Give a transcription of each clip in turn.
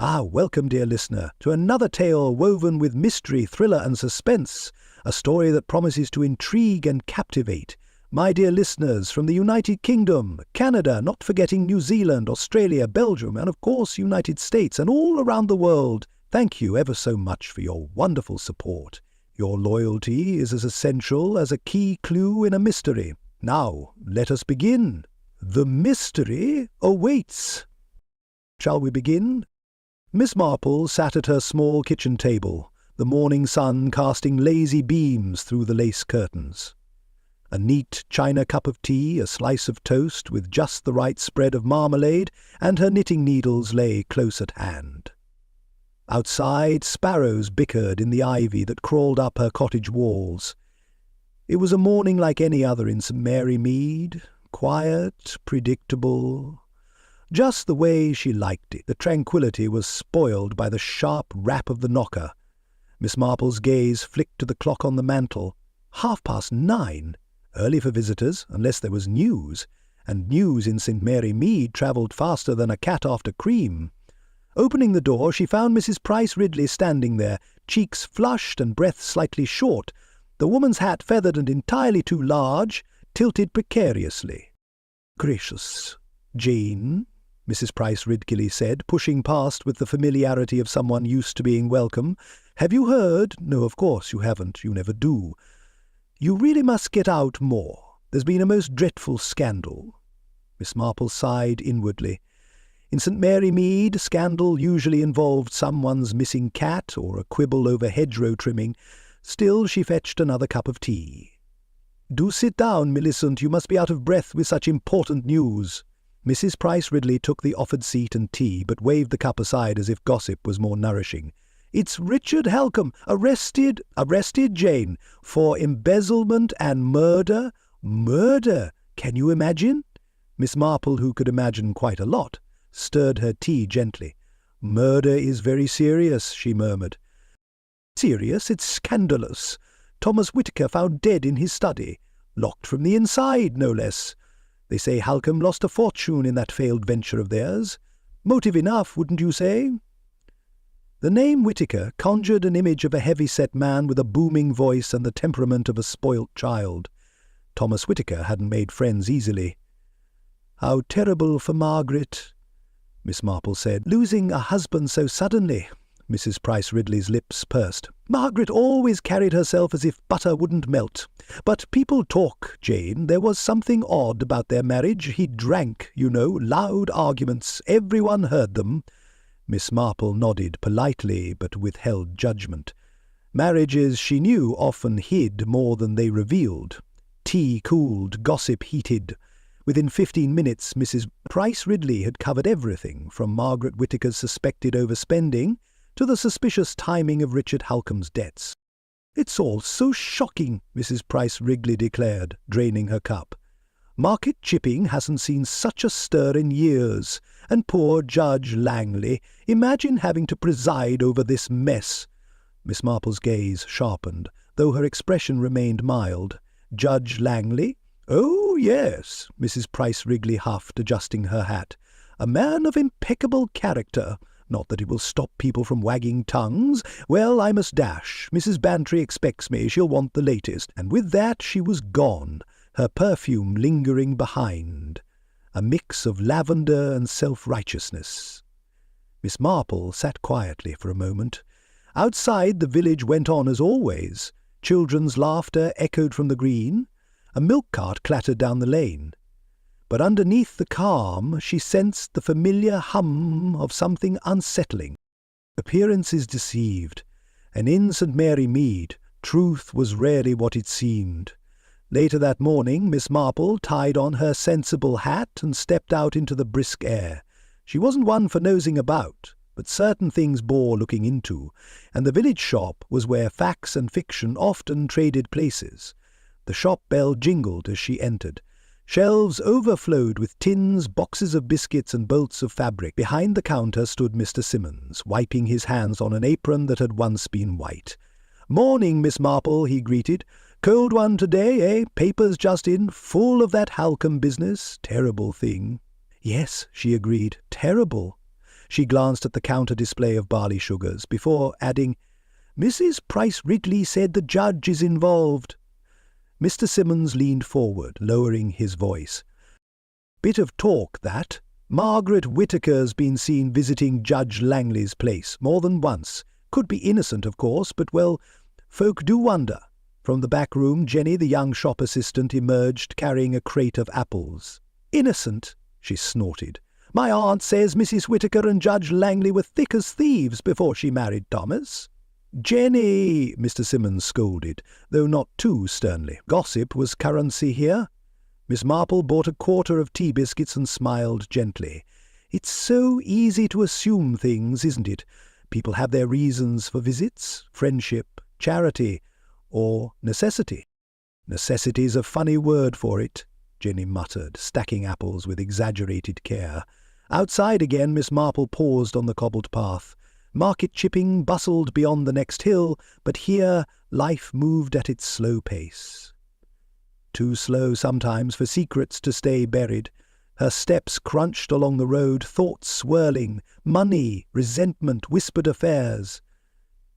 Welcome, dear listener, to another tale woven with mystery, thriller and suspense, a story that promises to intrigue and captivate. My dear listeners from the United Kingdom, Canada, not forgetting New Zealand, Australia, Belgium, and of course United States, and all around the world, thank you ever so much for your wonderful support. Your loyalty is as essential as a key clue in a mystery. Now, let us begin. The mystery awaits. Shall we begin? Miss Marple sat at her small kitchen table, the morning sun casting lazy beams through the lace curtains. A neat china cup of tea, a slice of toast with just the right spread of marmalade, and her knitting needles lay close at hand. Outside, sparrows bickered in the ivy that crawled up her cottage walls. It was a morning like any other in St. Mary Mead, quiet, predictable, just the way she liked it. The tranquillity was spoiled by the sharp rap of the knocker. Miss Marple's gaze flicked to the clock on the mantel. 9:30. Early for visitors, unless there was news, and news in St. Mary Mead travelled faster than a cat after cream. Opening the door, she found Mrs. Price Ridley standing there, cheeks flushed and breath slightly short, the woman's hat feathered and entirely too large, tilted precariously. "Gracious, Jane," Mrs. Price Ridley said, pushing past with the familiarity of someone used to being welcome. "Have you heard? No, of course you haven't. You never do. You really must get out more. There's been a most dreadful scandal." Miss Marple sighed inwardly. In St. Mary Mead, scandal usually involved someone's missing cat or a quibble over hedgerow trimming. Still, she fetched another cup of tea. "Do sit down, Millicent. You must be out of breath with such important news." Mrs. Price Ridley took the offered seat and tea, but waved the cup aside as if gossip was more nourishing. "It's Richard Halcombe, arrested, Jane, for embezzlement and murder." "Murder? Can you imagine?" Miss Marple, who could imagine quite a lot, stirred her tea gently. "Murder is very serious," she murmured. "Serious? It's scandalous. Thomas Whittaker found dead in his study, locked from the inside, no less. They say Halcombe lost a fortune in that failed venture of theirs. Motive enough, wouldn't you say?" The name Whittaker conjured an image of a heavy-set man with a booming voice and the temperament of a spoilt child. Thomas Whittaker hadn't made friends easily. "How terrible for Margaret," Miss Marple said. "Losing a husband so suddenly." Mrs. Price Ridley's lips pursed. "Margaret always carried herself as if butter wouldn't melt. But people talk, Jane. There was something odd about their marriage. He drank, you know, loud arguments. Everyone heard them." Miss Marple nodded politely, but withheld judgment. Marriages, she knew, often hid more than they revealed. Tea cooled, gossip heated. Within 15 minutes, Mrs. Price Ridley had covered everything, from Margaret Whittaker's suspected overspending to the suspicious timing of Richard Halcombe's debts. "It's all so shocking," Mrs. Price Ridley declared, draining her cup. "Market chipping hasn't seen such a stir in years, and poor Judge Langley, imagine having to preside over this mess." Miss Marple's gaze sharpened, though her expression remained mild. "Judge Langley? Oh, yes," Mrs. Price Ridley huffed, adjusting her hat. "A man of impeccable character. Not that it will stop people from wagging tongues. Well, I must dash. Mrs. Bantry expects me. She'll want the latest." And with that she was gone, her perfume lingering behind, a mix of lavender and self-righteousness. Miss Marple sat quietly for a moment. Outside the village went on as always. Children's laughter echoed from the green. A milk cart clattered down the lane. But underneath the calm she sensed the familiar hum of something unsettling. Appearances deceived, and in St. Mary Mead truth was rarely what it seemed. Later that morning Miss Marple tied on her sensible hat and stepped out into the brisk air. She wasn't one for nosing about, but certain things bore looking into, and the village shop was where facts and fiction often traded places. The shop bell jingled as she entered. Shelves overflowed with tins, boxes of biscuits and bolts of fabric. Behind the counter stood Mr. Simmons, wiping his hands on an apron that had once been white. "Morning, Miss Marple," he greeted. "Cold one today, eh? Papers just in, full of that Halcombe business. Terrible thing." "Yes," she agreed, "terrible." She glanced at the counter display of barley sugars, before adding, "Mrs. Price Ridley said the judge is involved." Mr. Simmons leaned forward, lowering his voice. "Bit of talk, that. Margaret Whittaker's been seen visiting Judge Langley's place more than once. Could be innocent, of course, but, well, folk do wonder." From the back room, Jenny, the young shop assistant, emerged carrying a crate of apples. "Innocent?" she snorted. "My aunt says Mrs. Whittaker and Judge Langley were thick as thieves before she married Thomas." "Jenny!" Mr. Simmons scolded, though not too sternly. Gossip was currency here. Miss Marple bought a quarter of tea biscuits and smiled gently. "It's so easy to assume things, isn't it? People have their reasons for visits, friendship, charity, or necessity." "Necessity's a funny word for it," Jenny muttered, stacking apples with exaggerated care. Outside again, Miss Marple paused on the cobbled path. Market chipping bustled beyond the next hill, but here life moved at its slow pace. Too slow sometimes for secrets to stay buried. Her steps crunched along the road, thoughts swirling, money, resentment, whispered affairs.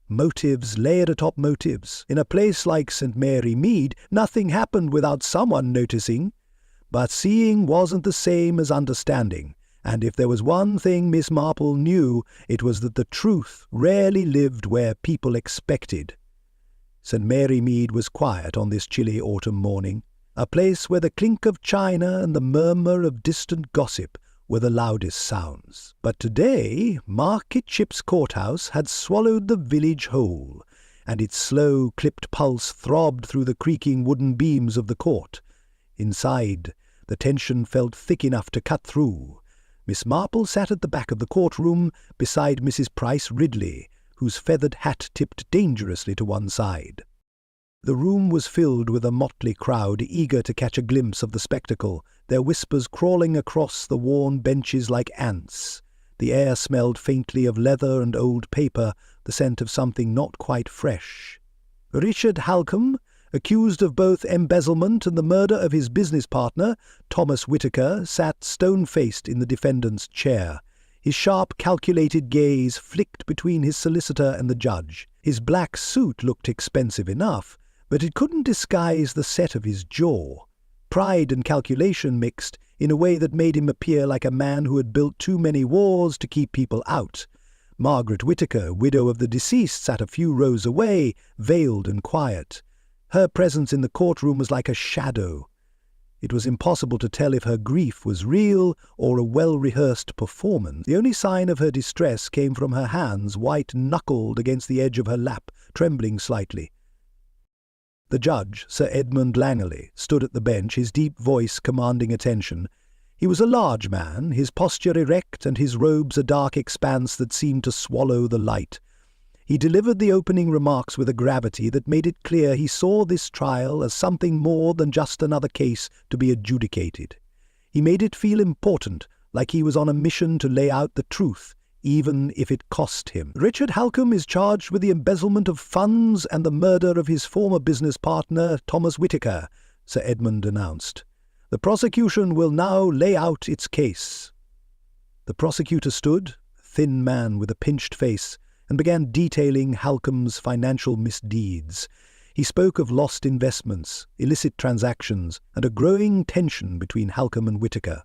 Motives layered atop motives. In a place like St. Mary Mead, nothing happened without someone noticing. But seeing wasn't the same as understanding, and if there was one thing Miss Marple knew, it was that the truth rarely lived where people expected. St. Mary Mead was quiet on this chilly autumn morning, a place where the clink of china and the murmur of distant gossip were the loudest sounds. But today Market Chip's courthouse had swallowed the village whole, and its slow, clipped pulse throbbed through the creaking wooden beams of the court. Inside, the tension felt thick enough to cut through. Miss Marple sat at the back of the courtroom beside Mrs. Price Ridley, whose feathered hat tipped dangerously to one side. The room was filled with a motley crowd eager to catch a glimpse of the spectacle, their whispers crawling across the worn benches like ants. The air smelled faintly of leather and old paper, the scent of something not quite fresh. Richard Halcombe, accused of both embezzlement and the murder of his business partner, Thomas Whittaker, sat stone-faced in the defendant's chair. His sharp, calculated gaze flicked between his solicitor and the judge. His black suit looked expensive enough, but it couldn't disguise the set of his jaw. Pride and calculation mixed in a way that made him appear like a man who had built too many walls to keep people out. Margaret Whittaker, widow of the deceased, sat a few rows away, veiled and quiet. Her presence in the courtroom was like a shadow. It was impossible to tell if her grief was real or a well-rehearsed performance. The only sign of her distress came from her hands, white-knuckled against the edge of her lap, trembling slightly. The judge, Sir Edmund Langley, stood at the bench, his deep voice commanding attention. He was a large man, his posture erect and his robes a dark expanse that seemed to swallow the light. He delivered the opening remarks with a gravity that made it clear he saw this trial as something more than just another case to be adjudicated. He made it feel important, like he was on a mission to lay out the truth, even if it cost him. "Richard Halcombe is charged with the embezzlement of funds and the murder of his former business partner, Thomas Whittaker," Sir Edmund announced. "The prosecution will now lay out its case." The prosecutor stood, a thin man with a pinched face, and began detailing Halcombe's financial misdeeds. He spoke of lost investments, illicit transactions, and a growing tension between Halcombe and Whittaker.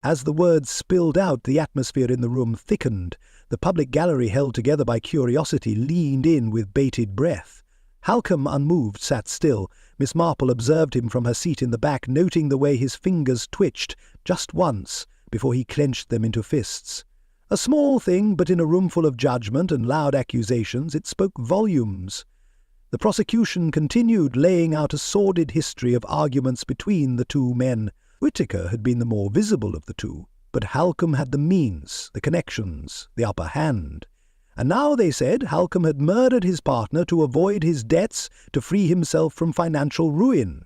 As the words spilled out, the atmosphere in the room thickened. The public gallery, held together by curiosity, leaned in with bated breath. Halcombe, unmoved, sat still. Miss Marple observed him from her seat in the back, noting the way his fingers twitched just once before he clenched them into fists. A small thing, but in a room full of judgment and loud accusations, it spoke volumes. The prosecution continued, laying out a sordid history of arguments between the two men. Whittaker had been the more visible of the two, but Halcombe had the means, the connections, the upper hand. And now, they said, Halcombe had murdered his partner to avoid his debts, to free himself from financial ruin.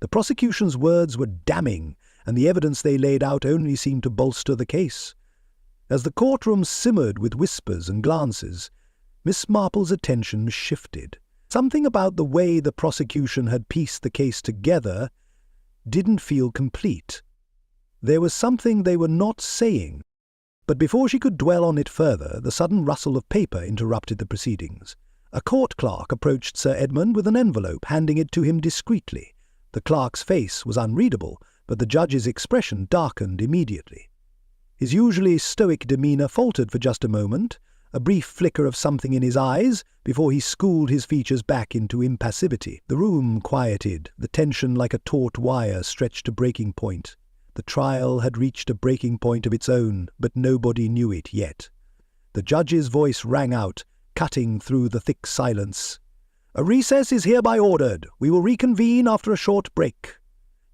The prosecution's words were damning, and the evidence they laid out only seemed to bolster the case. As the courtroom simmered with whispers and glances, Miss Marple's attention shifted. Something about the way the prosecution had pieced the case together didn't feel complete. There was something they were not saying. But before she could dwell on it further, the sudden rustle of paper interrupted the proceedings. A court clerk approached Sir Edmund with an envelope, handing it to him discreetly. The clerk's face was unreadable, but the judge's expression darkened immediately. His usually stoic demeanour faltered for just a moment, a brief flicker of something in his eyes, before he schooled his features back into impassivity. The room quieted, the tension like a taut wire stretched to breaking point. The trial had reached a breaking point of its own, but nobody knew it yet. The judge's voice rang out, cutting through the thick silence. "A recess is hereby ordered. We will reconvene after a short break."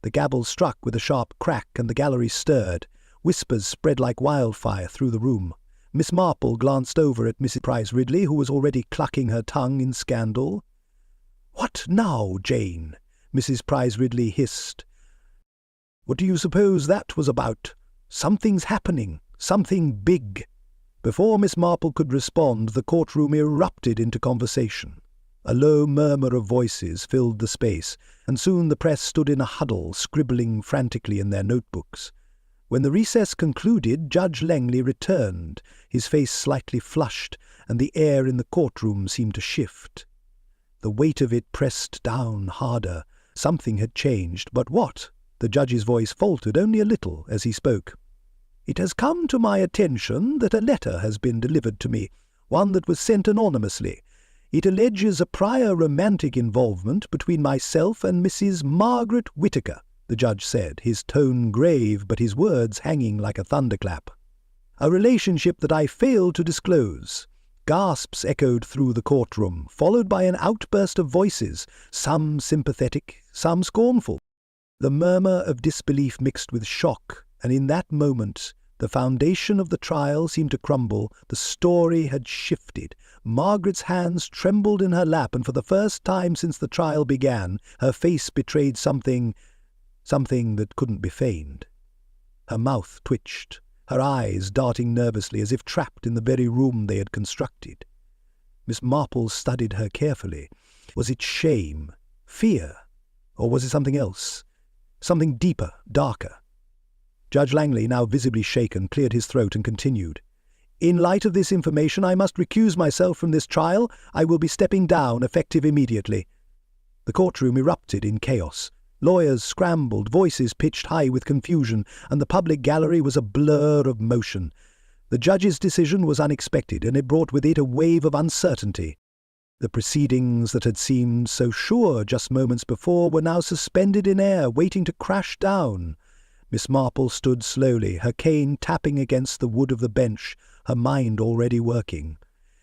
The gavel struck with a sharp crack, and the gallery stirred. Whispers spread like wildfire through the room. Miss Marple glanced over at Mrs. Price Ridley, who was already clucking her tongue in scandal. "What now, Jane?" Mrs. Price Ridley hissed. "What do you suppose that was about? Something's happening. Something big." Before Miss Marple could respond, the courtroom erupted into conversation. A low murmur of voices filled the space, and soon the press stood in a huddle, scribbling frantically in their notebooks. When the recess concluded, Judge Langley returned, his face slightly flushed, and the air in the courtroom seemed to shift. The weight of it pressed down harder. Something had changed, but what? The judge's voice faltered only a little as he spoke. "It has come to my attention that a letter has been delivered to me, one that was sent anonymously. It alleges a prior romantic involvement between myself and Mrs. Margaret Whittaker," the judge said, his tone grave but his words hanging like a thunderclap. "A relationship that I failed to disclose." Gasps echoed through the courtroom, followed by an outburst of voices, some sympathetic, some scornful. The murmur of disbelief mixed with shock, and in that moment the foundation of the trial seemed to crumble. The story had shifted. Margaret's hands trembled in her lap, and for the first time since the trial began, her face betrayed something that couldn't be feigned. Her mouth twitched, her eyes darting nervously as if trapped in the very room they had constructed. Miss Marple studied her carefully. Was it shame, fear, or was it something else? Something deeper, darker? Judge Langley, now visibly shaken, cleared his throat and continued. "In light of this information, I must recuse myself from this trial. I will be stepping down, effective immediately." The courtroom erupted in chaos. Lawyers scrambled, voices pitched high with confusion, and the public gallery was a blur of motion. The judge's decision was unexpected, and it brought with it a wave of uncertainty. The proceedings that had seemed so sure just moments before were now suspended in air, waiting to crash down. Miss Marple stood slowly, her cane tapping against the wood of the bench, her mind already working.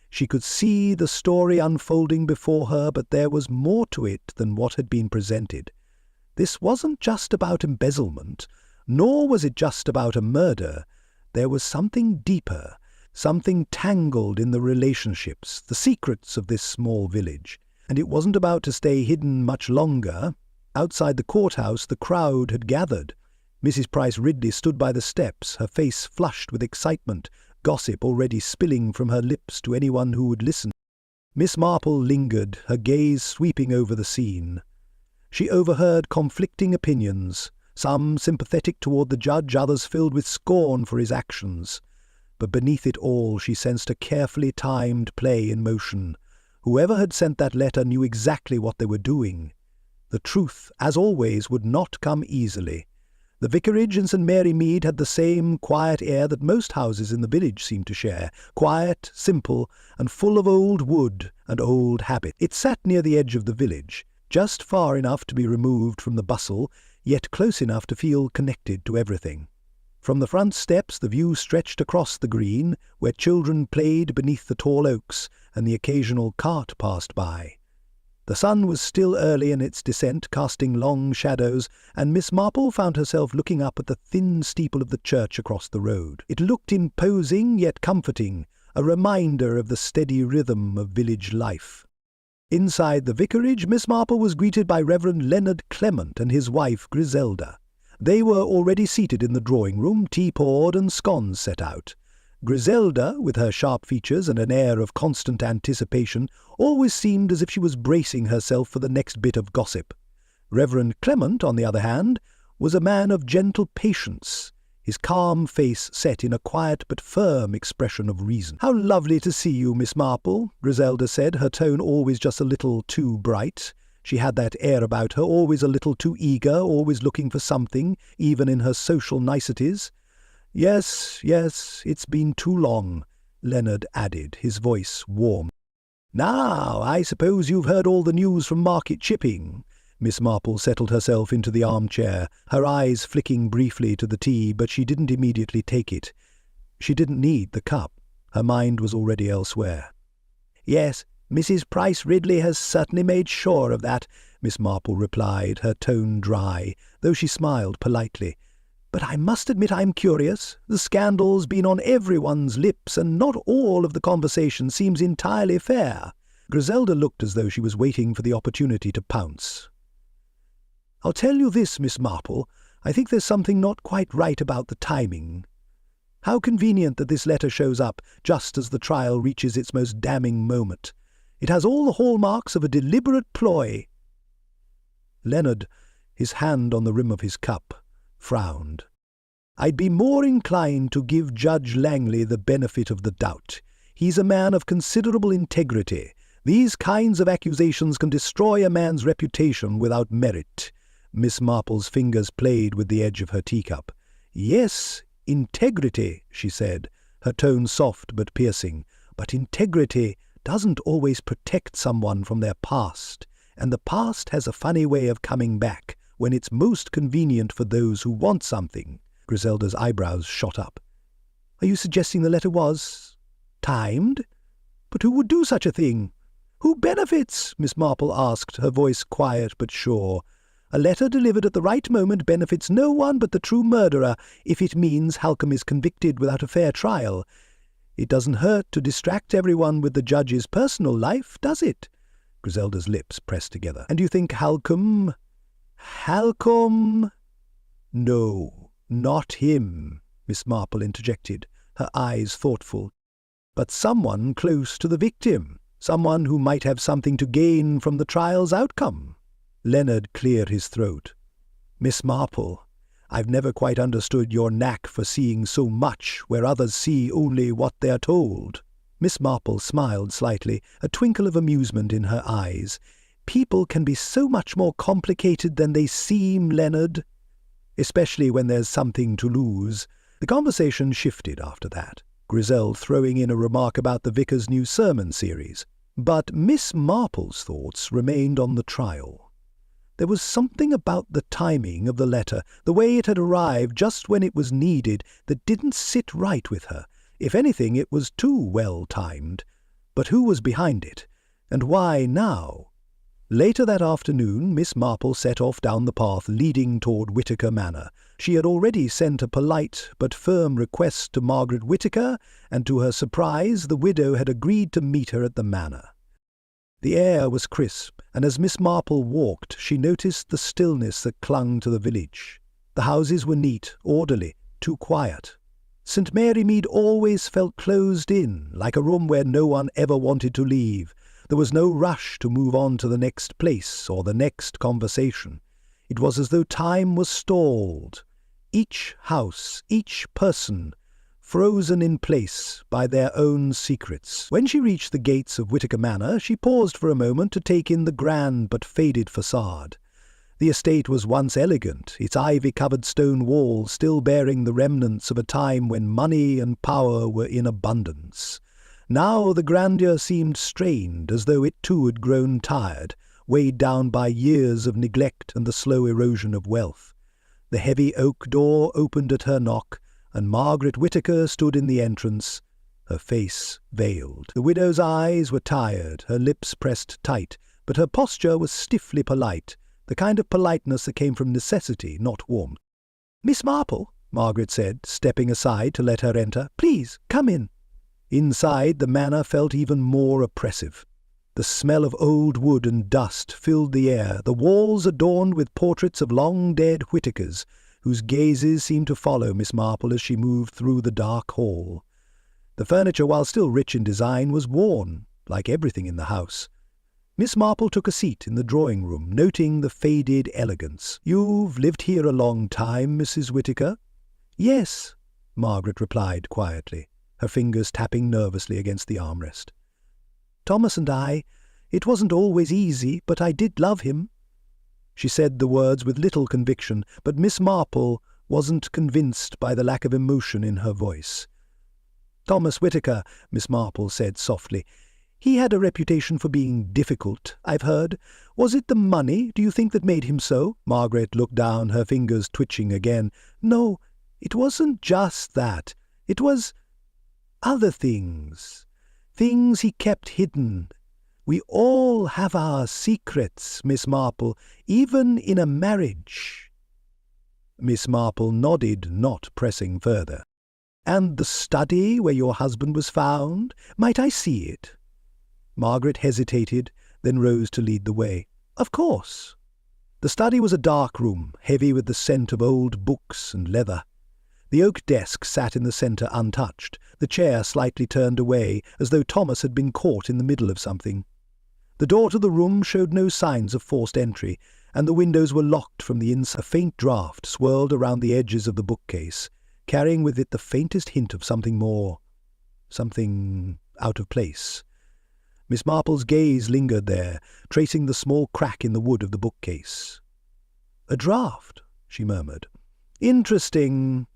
She could see the story unfolding before her, but there was more to it than what had been presented. This wasn't just about embezzlement, nor was it just about a murder. There was something deeper, something tangled in the relationships, the secrets of this small village. And it wasn't about to stay hidden much longer. Outside the courthouse the crowd had gathered. Mrs. Price Ridley stood by the steps, her face flushed with excitement, gossip already spilling from her lips to anyone who would listen. Miss Marple lingered, her gaze sweeping over the scene. She overheard conflicting opinions, some sympathetic toward the judge, others filled with scorn for his actions. But beneath it all she sensed a carefully timed play in motion. Whoever had sent that letter knew exactly what they were doing. The truth, as always, would not come easily. The vicarage in St. Mary Mead had the same quiet air that most houses in the village seemed to share, quiet, simple, and full of old wood and old habit. It sat near the edge of the village, just far enough to be removed from the bustle, yet close enough to feel connected to everything. From the front steps the view stretched across the green, where children played beneath the tall oaks, and the occasional cart passed by. The sun was still early in its descent, casting long shadows, and Miss Marple found herself looking up at the thin steeple of the church across the road. It looked imposing yet comforting, a reminder of the steady rhythm of village life. Inside the vicarage, Miss Marple was greeted by Reverend Leonard Clement and his wife Griselda. They were already seated in the drawing-room, tea poured and scones set out. Griselda, with her sharp features and an air of constant anticipation, always seemed as if she was bracing herself for the next bit of gossip. Reverend Clement, on the other hand, was a man of gentle patience. his calm face set in a quiet but firm expression of reason. "How lovely to see you, Miss Marple," Griselda said, her tone always just a little too bright. She had that air about her, always a little too eager, always looking for something, even in her social niceties. "Yes, it's been too long," Leonard added, his voice warm. "Now, I suppose you've heard all the news from Market Chipping." Miss Marple settled herself into the armchair, her eyes flicking briefly to the tea, but she didn't immediately take it. She didn't need the cup. Her mind was already elsewhere. "Yes, Mrs. Price Ridley has certainly made sure of that," Miss Marple replied, her tone dry, though she smiled politely. "But I must admit I'm curious. The scandal's been on everyone's lips, and not all of the conversation seems entirely fair." Griselda looked as though she was waiting for the opportunity to pounce. "I'll tell you this, Miss Marple, I think there's something not quite right about the timing. How convenient that this letter shows up just as the trial reaches its most damning moment. It has all the hallmarks of a deliberate ploy." Leonard, his hand on the rim of his cup, frowned. "I'd be more inclined to give Judge Langley the benefit of the doubt. He's a man of considerable integrity. These kinds of accusations can destroy a man's reputation without merit." Miss Marple's fingers played with the edge of her teacup. "Yes, integrity," she said, her tone soft but piercing. "But integrity doesn't always protect someone from their past, and the past has a funny way of coming back when it's most convenient for those who want something." Griselda's eyebrows shot up. "Are you suggesting the letter was timed? But who would do such a thing? Who benefits?" Miss Marple asked, her voice quiet but sure. "A letter delivered at the right moment benefits no one but the true murderer if it means Halcombe is convicted without a fair trial. It doesn't hurt to distract everyone with the judge's personal life, does it?" Griselda's lips pressed together. "And you think Halcombe—" "Halcombe—" "No, not him," Miss Marple interjected, her eyes thoughtful. "But someone close to the victim, someone who might have something to gain from the trial's outcome." Leonard cleared his throat. "Miss Marple, I've never quite understood your knack for seeing so much where others see only what they're told." Miss Marple smiled slightly, a twinkle of amusement in her eyes. "People can be so much more complicated than they seem, Leonard, especially when there's something to lose." The conversation shifted after that, Grisel throwing in a remark about the vicar's new sermon series. But Miss Marple's thoughts remained on the trial. There was something about the timing of the letter, the way it had arrived just when it was needed, that didn't sit right with her. If anything, it was too well timed. But who was behind it? And why now? Later that afternoon, Miss Marple set off down the path leading toward Whittaker Manor. She had already sent a polite but firm request to Margaret Whittaker, and to her surprise the widow had agreed to meet her at the manor. The air was crisp, and as Miss Marple walked, she noticed the stillness that clung to the village. The houses were neat, orderly, too quiet. St. Mary Mead always felt closed in, like a room where no one ever wanted to leave. There was no rush to move on to the next place or the next conversation. It was as though time was stalled. Each house, each person, frozen in place by their own secrets. When she reached the gates of Whittaker Manor, she paused for a moment to take in the grand but faded facade. The estate was once elegant, its ivy-covered stone walls still bearing the remnants of a time when money and power were in abundance. Now the grandeur seemed strained, as though it too had grown tired, weighed down by years of neglect and the slow erosion of wealth. The heavy oak door opened at her knock, and Margaret Whittaker stood in the entrance, her face veiled. The widow's eyes were tired, her lips pressed tight, but her posture was stiffly polite, the kind of politeness that came from necessity, not warmth. "Miss Marple," Margaret said, stepping aside to let her enter, "please, come in." Inside, the manor felt even more oppressive. The smell of old wood and dust filled the air, the walls adorned with portraits of long-dead Whittakers, whose gazes seemed to follow Miss Marple as she moved through the dark hall. The furniture, while still rich in design, was worn, like everything in the house. Miss Marple took a seat in the drawing-room, noting the faded elegance. "You've lived here a long time, Mrs. Whittaker?" "Yes," Margaret replied quietly, her fingers tapping nervously against the armrest. "Thomas and I, it wasn't always easy, but I did love him." She said the words with little conviction, but Miss Marple wasn't convinced by the lack of emotion in her voice. "Thomas Whittaker," Miss Marple said softly. "He had a reputation for being difficult, I've heard. Was it the money, do you think, that made him so?" Margaret looked down, her fingers twitching again. "No, it wasn't just that. It was other things. Things he kept hidden. We all have our secrets, Miss Marple, even in a marriage." Miss Marple nodded, not pressing further. "And the study where your husband was found? Might I see it?" Margaret hesitated, then rose to lead the way. "Of course." The study was a dark room, heavy with the scent of old books and leather. The oak desk sat in the centre untouched, the chair slightly turned away, as though Thomas had been caught in the middle of something. The door to the room showed no signs of forced entry, and the windows were locked from the inside. A faint draught swirled around the edges of the bookcase, carrying with it the faintest hint of something more, something out of place. Miss Marple's gaze lingered there, tracing the small crack in the wood of the bookcase. "A draught," she murmured. "Interesting.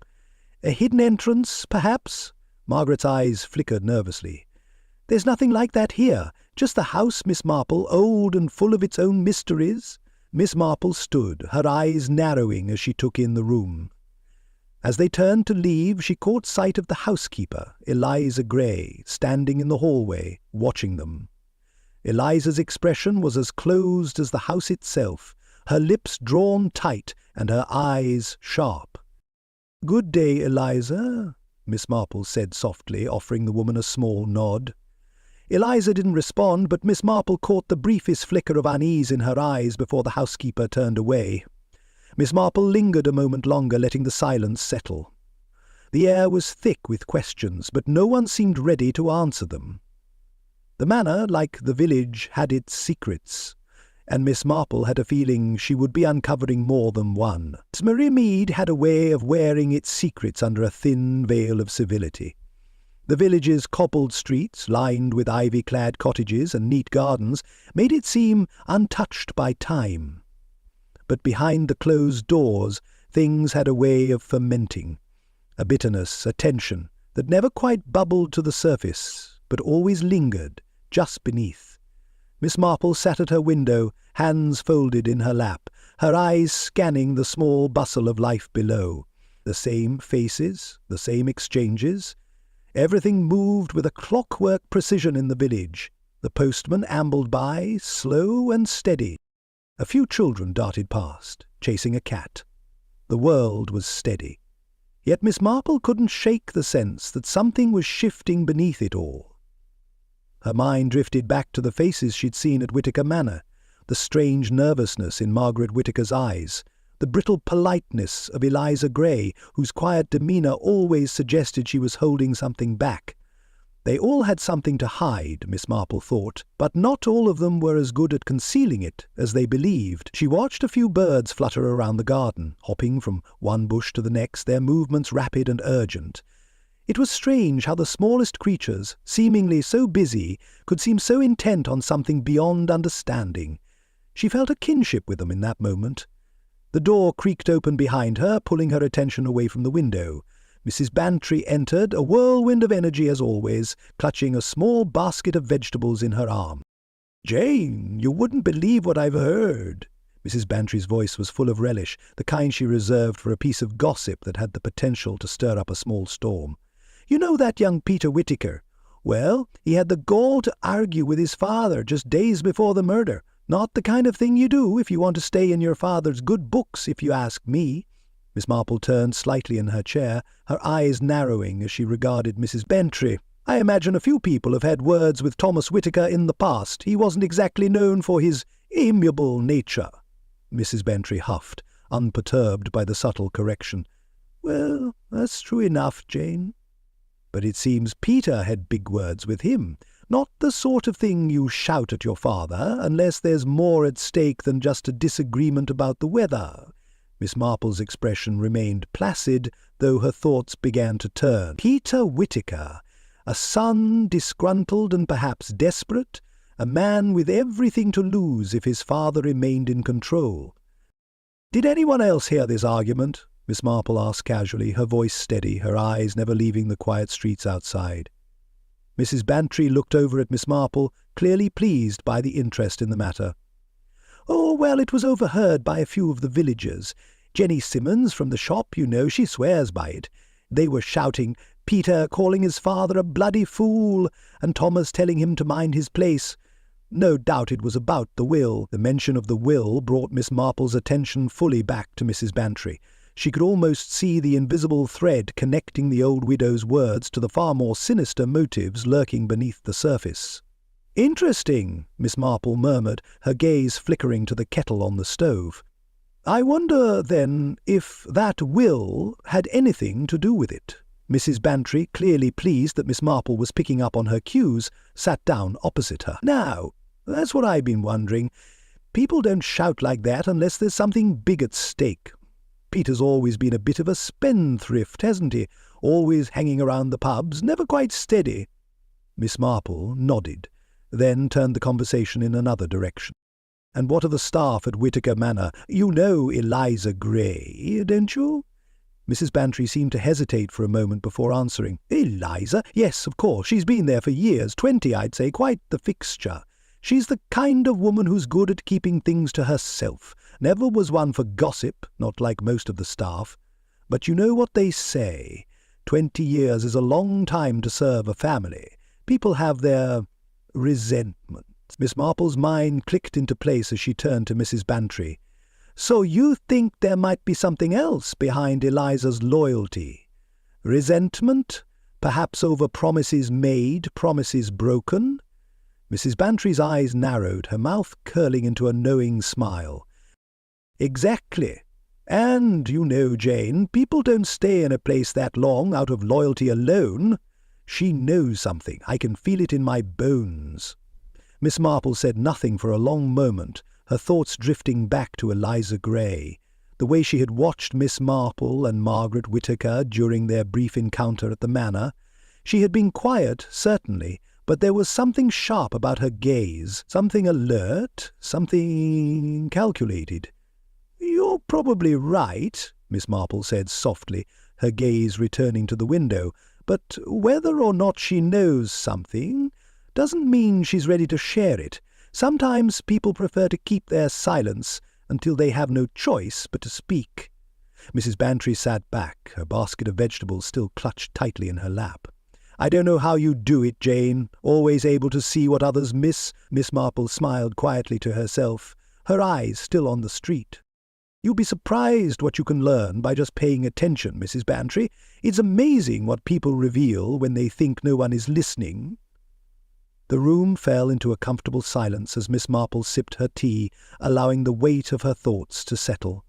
A hidden entrance, perhaps?" Margaret's eyes flickered nervously. "There's nothing like that here. Just the house, Miss Marple, old and full of its own mysteries." Miss Marple stood, her eyes narrowing as she took in the room. As they turned to leave, she caught sight of the housekeeper, Eliza Gray, standing in the hallway, watching them. Eliza's expression was as closed as the house itself, her lips drawn tight and her eyes sharp. "Good day, Eliza," Miss Marple said softly, offering the woman a small nod. Eliza didn't respond, but Miss Marple caught the briefest flicker of unease in her eyes before the housekeeper turned away. Miss Marple lingered a moment longer, letting the silence settle. The air was thick with questions, but no one seemed ready to answer them. The manor, like the village, had its secrets, and Miss Marple had a feeling she would be uncovering more than one. Marie Mead had a way of wearing its secrets under a thin veil of civility. The village's cobbled streets, lined with ivy-clad cottages and neat gardens, made it seem untouched by time. But behind the closed doors, things had a way of fermenting, a bitterness, a tension, that never quite bubbled to the surface, but always lingered, just beneath. Miss Marple sat at her window, hands folded in her lap, her eyes scanning the small bustle of life below. The same faces, the same exchanges. Everything moved with a clockwork precision in the village. The postman ambled by, slow and steady. A few children darted past, chasing a cat. The world was steady. Yet Miss Marple couldn't shake the sense that something was shifting beneath it all. Her mind drifted back to the faces she'd seen at Whittaker Manor, the strange nervousness in Margaret Whittaker's eyes, the brittle politeness of Eliza Gray, whose quiet demeanour always suggested she was holding something back. They all had something to hide, Miss Marple thought, but not all of them were as good at concealing it as they believed. She watched a few birds flutter around the garden, hopping from one bush to the next, their movements rapid and urgent. It was strange how the smallest creatures, seemingly so busy, could seem so intent on something beyond understanding. She felt a kinship with them in that moment. The door creaked open behind her, pulling her attention away from the window. Mrs. Bantry entered, a whirlwind of energy as always, clutching a small basket of vegetables in her arm. "Jane, you wouldn't believe what I've heard." Mrs. Bantry's voice was full of relish, the kind she reserved for a piece of gossip that had the potential to stir up a small storm. "You know that young Peter Whittaker? Well, he had the gall to argue with his father just days before the murder. Not the kind of thing you do if you want to stay in your father's good books, if you ask me." Miss Marple turned slightly in her chair, her eyes narrowing as she regarded Mrs. Bantry. "I imagine a few people have had words with Thomas Whittaker in the past. He wasn't exactly known for his amiable nature." Mrs. Bantry huffed, unperturbed by the subtle correction. "Well, that's true enough, Jane. But it seems Peter had big words with him. Not the sort of thing you shout at your father, unless there's more at stake than just a disagreement about the weather." Miss Marple's expression remained placid, though her thoughts began to turn. Peter Whittaker, a son disgruntled and perhaps desperate, a man with everything to lose if his father remained in control. "Did anyone else hear this argument?" Miss Marple asked casually, her voice steady, her eyes never leaving the quiet streets outside. Mrs. Bantry looked over at Miss Marple, clearly pleased by the interest in the matter. "Oh, well, it was overheard by a few of the villagers. Jenny Simmons from the shop, you know, she swears by it. They were shouting, Peter calling his father a bloody fool, and Thomas telling him to mind his place. No doubt it was about the will." The mention of the will brought Miss Marple's attention fully back to Mrs. Bantry. She could almost see the invisible thread connecting the old widow's words to the far more sinister motives lurking beneath the surface. "Interesting," Miss Marple murmured, her gaze flickering to the kettle on the stove. "I wonder, then, if that will had anything to do with it." Mrs. Bantry, clearly pleased that Miss Marple was picking up on her cues, sat down opposite her. "Now, that's what I've been wondering. People don't shout like that unless there's something big at stake. Peter's always been a bit of a spendthrift, hasn't he? Always hanging around the pubs, never quite steady." Miss Marple nodded, then turned the conversation in another direction. "And what of the staff at Whittaker Manor? You know Eliza Gray, don't you?" Mrs. Bantry seemed to hesitate for a moment before answering. "Eliza? Yes, of course. She's been there for years, 20, I'd say, quite the fixture. She's the kind of woman who's good at keeping things to herself. Never was one for gossip, not like most of the staff. But you know what they say. 20 years is a long time to serve a family. People have their resentment." Miss Marple's mind clicked into place as she turned to Mrs. Bantry. "So you think there might be something else behind Eliza's loyalty? Resentment? Perhaps over promises made, promises broken?" Mrs. Bantry's eyes narrowed, her mouth curling into a knowing smile. "Exactly. And, you know, Jane, people don't stay in a place that long out of loyalty alone. She knows something. I can feel it in my bones." Miss Marple said nothing for a long moment, her thoughts drifting back to Eliza Gray, the way she had watched Miss Marple and Margaret Whittaker during their brief encounter at the manor. She had been quiet, certainly, but there was something sharp about her gaze, something alert, something calculated. "You're probably right," Miss Marple said softly, her gaze returning to the window, "but whether or not she knows something doesn't mean she's ready to share it. Sometimes people prefer to keep their silence until they have no choice but to speak." Mrs. Bantry sat back, her basket of vegetables still clutched tightly in her lap. "I don't know how you do it, Jane, always able to see what others miss." Miss Marple smiled quietly to herself, her eyes still on the street. "You'll be surprised what you can learn by just paying attention, Mrs. Bantry. It's amazing what people reveal when they think no one is listening." The room fell into a comfortable silence as Miss Marple sipped her tea, allowing the weight of her thoughts to settle.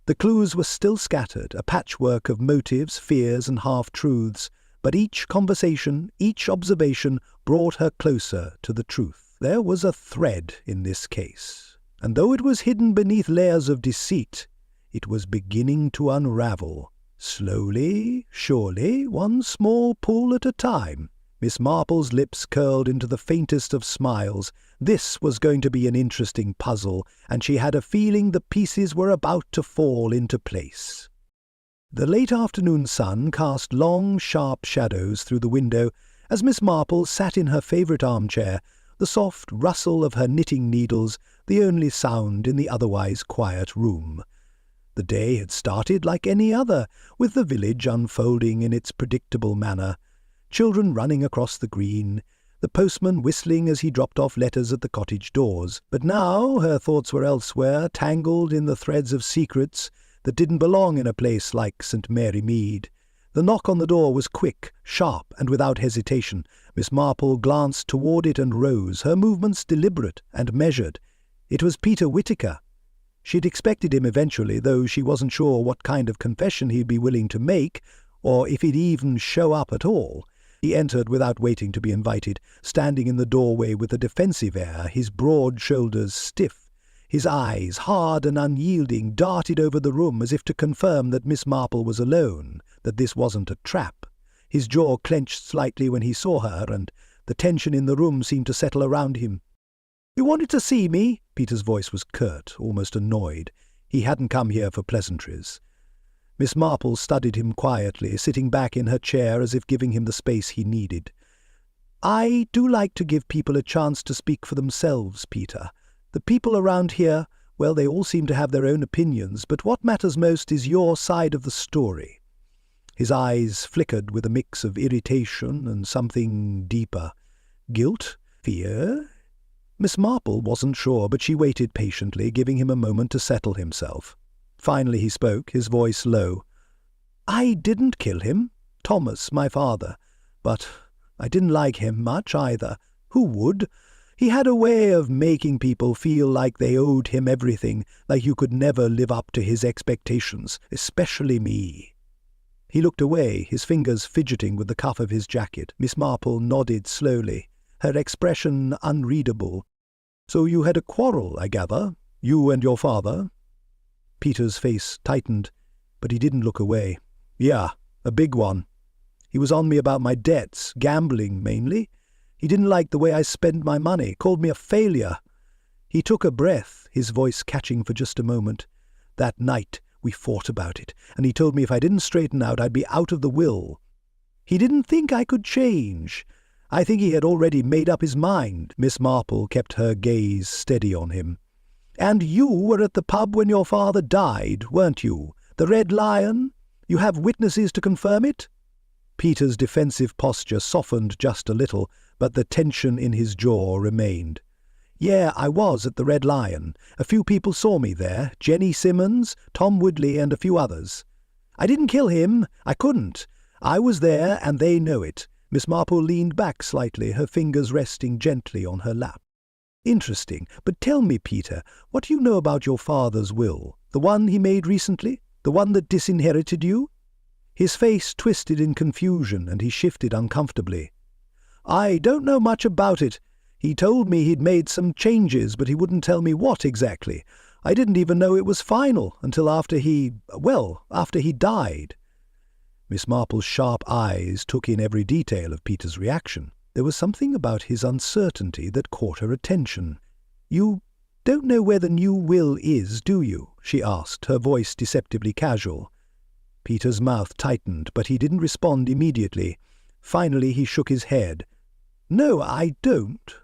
The clues were still scattered, a patchwork of motives, fears, and half-truths, but each conversation, each observation brought her closer to the truth. There was a thread in this case, and though it was hidden beneath layers of deceit, it was beginning to unravel. Slowly, surely, one small pull at a time. Miss Marple's lips curled into the faintest of smiles. This was going to be an interesting puzzle, and she had a feeling the pieces were about to fall into place. The late afternoon sun cast long, sharp shadows through the window as Miss Marple sat in her favourite armchair, the soft rustle of her knitting needles the only sound in the otherwise quiet room. The day had started like any other, with the village unfolding in its predictable manner. Children running across the green, the postman whistling as he dropped off letters at the cottage doors. But now her thoughts were elsewhere, tangled in the threads of secrets that didn't belong in a place like St. Mary Mead. The knock on the door was quick, sharp, and without hesitation. Miss Marple glanced toward it and rose, her movements deliberate and measured. It was Peter Whittaker. She'd expected him eventually, though she wasn't sure what kind of confession he'd be willing to make, or if he'd even show up at all. He entered without waiting to be invited, standing in the doorway with a defensive air, his broad shoulders stiff. His eyes, hard and unyielding, darted over the room as if to confirm that Miss Marple was alone, that this wasn't a trap. His jaw clenched slightly when he saw her, and the tension in the room seemed to settle around him. "You wanted to see me?" Peter's voice was curt, almost annoyed. He hadn't come here for pleasantries. Miss Marple studied him quietly, sitting back in her chair as if giving him the space he needed. "I do like to give people a chance to speak for themselves, Peter. The people around here, well, they all seem to have their own opinions, but what matters most is your side of the story." His eyes flickered with a mix of irritation and something deeper. Guilt? Fear? Miss Marple wasn't sure, but she waited patiently, giving him a moment to settle himself. Finally he spoke, his voice low. "I didn't kill him. Thomas, my father. But I didn't like him much either. Who would? He had a way of making people feel like they owed him everything, like you could never live up to his expectations, especially me." He looked away, his fingers fidgeting with the cuff of his jacket. Miss Marple nodded slowly, her expression unreadable. "So you had a quarrel, I gather? You and your father?" Peter's face tightened, but he didn't look away. "Yeah, a big one. He was on me about my debts, gambling mainly. He didn't like the way I spent my money, called me a failure." He took a breath, his voice catching for just a moment. "That night we fought about it, and he told me if I didn't straighten out I'd be out of the will. He didn't think I could change. I think he had already made up his mind." Miss Marple kept her gaze steady on him. "And you were at the pub when your father died, weren't you? The Red Lion? You have witnesses to confirm it?" Peter's defensive posture softened just a little, but the tension in his jaw remained. "Yeah, I was at the Red Lion. A few people saw me there, Jenny Simmons, Tom Woodley, and a few others. I didn't kill him. I couldn't. I was there, and they know it." Miss Marple leaned back slightly, her fingers resting gently on her lap. "Interesting. But tell me, Peter, what do you know about your father's will? The one he made recently? The one that disinherited you?" His face twisted in confusion, and he shifted uncomfortably. "I don't know much about it. He told me he'd made some changes, but he wouldn't tell me what exactly. I didn't even know it was final until after he died." Miss Marple's sharp eyes took in every detail of Peter's reaction. There was something about his uncertainty that caught her attention. "You don't know where the new will is, do you?" she asked, her voice deceptively casual. Peter's mouth tightened, but he didn't respond immediately. Finally he shook his head. "No, I don't.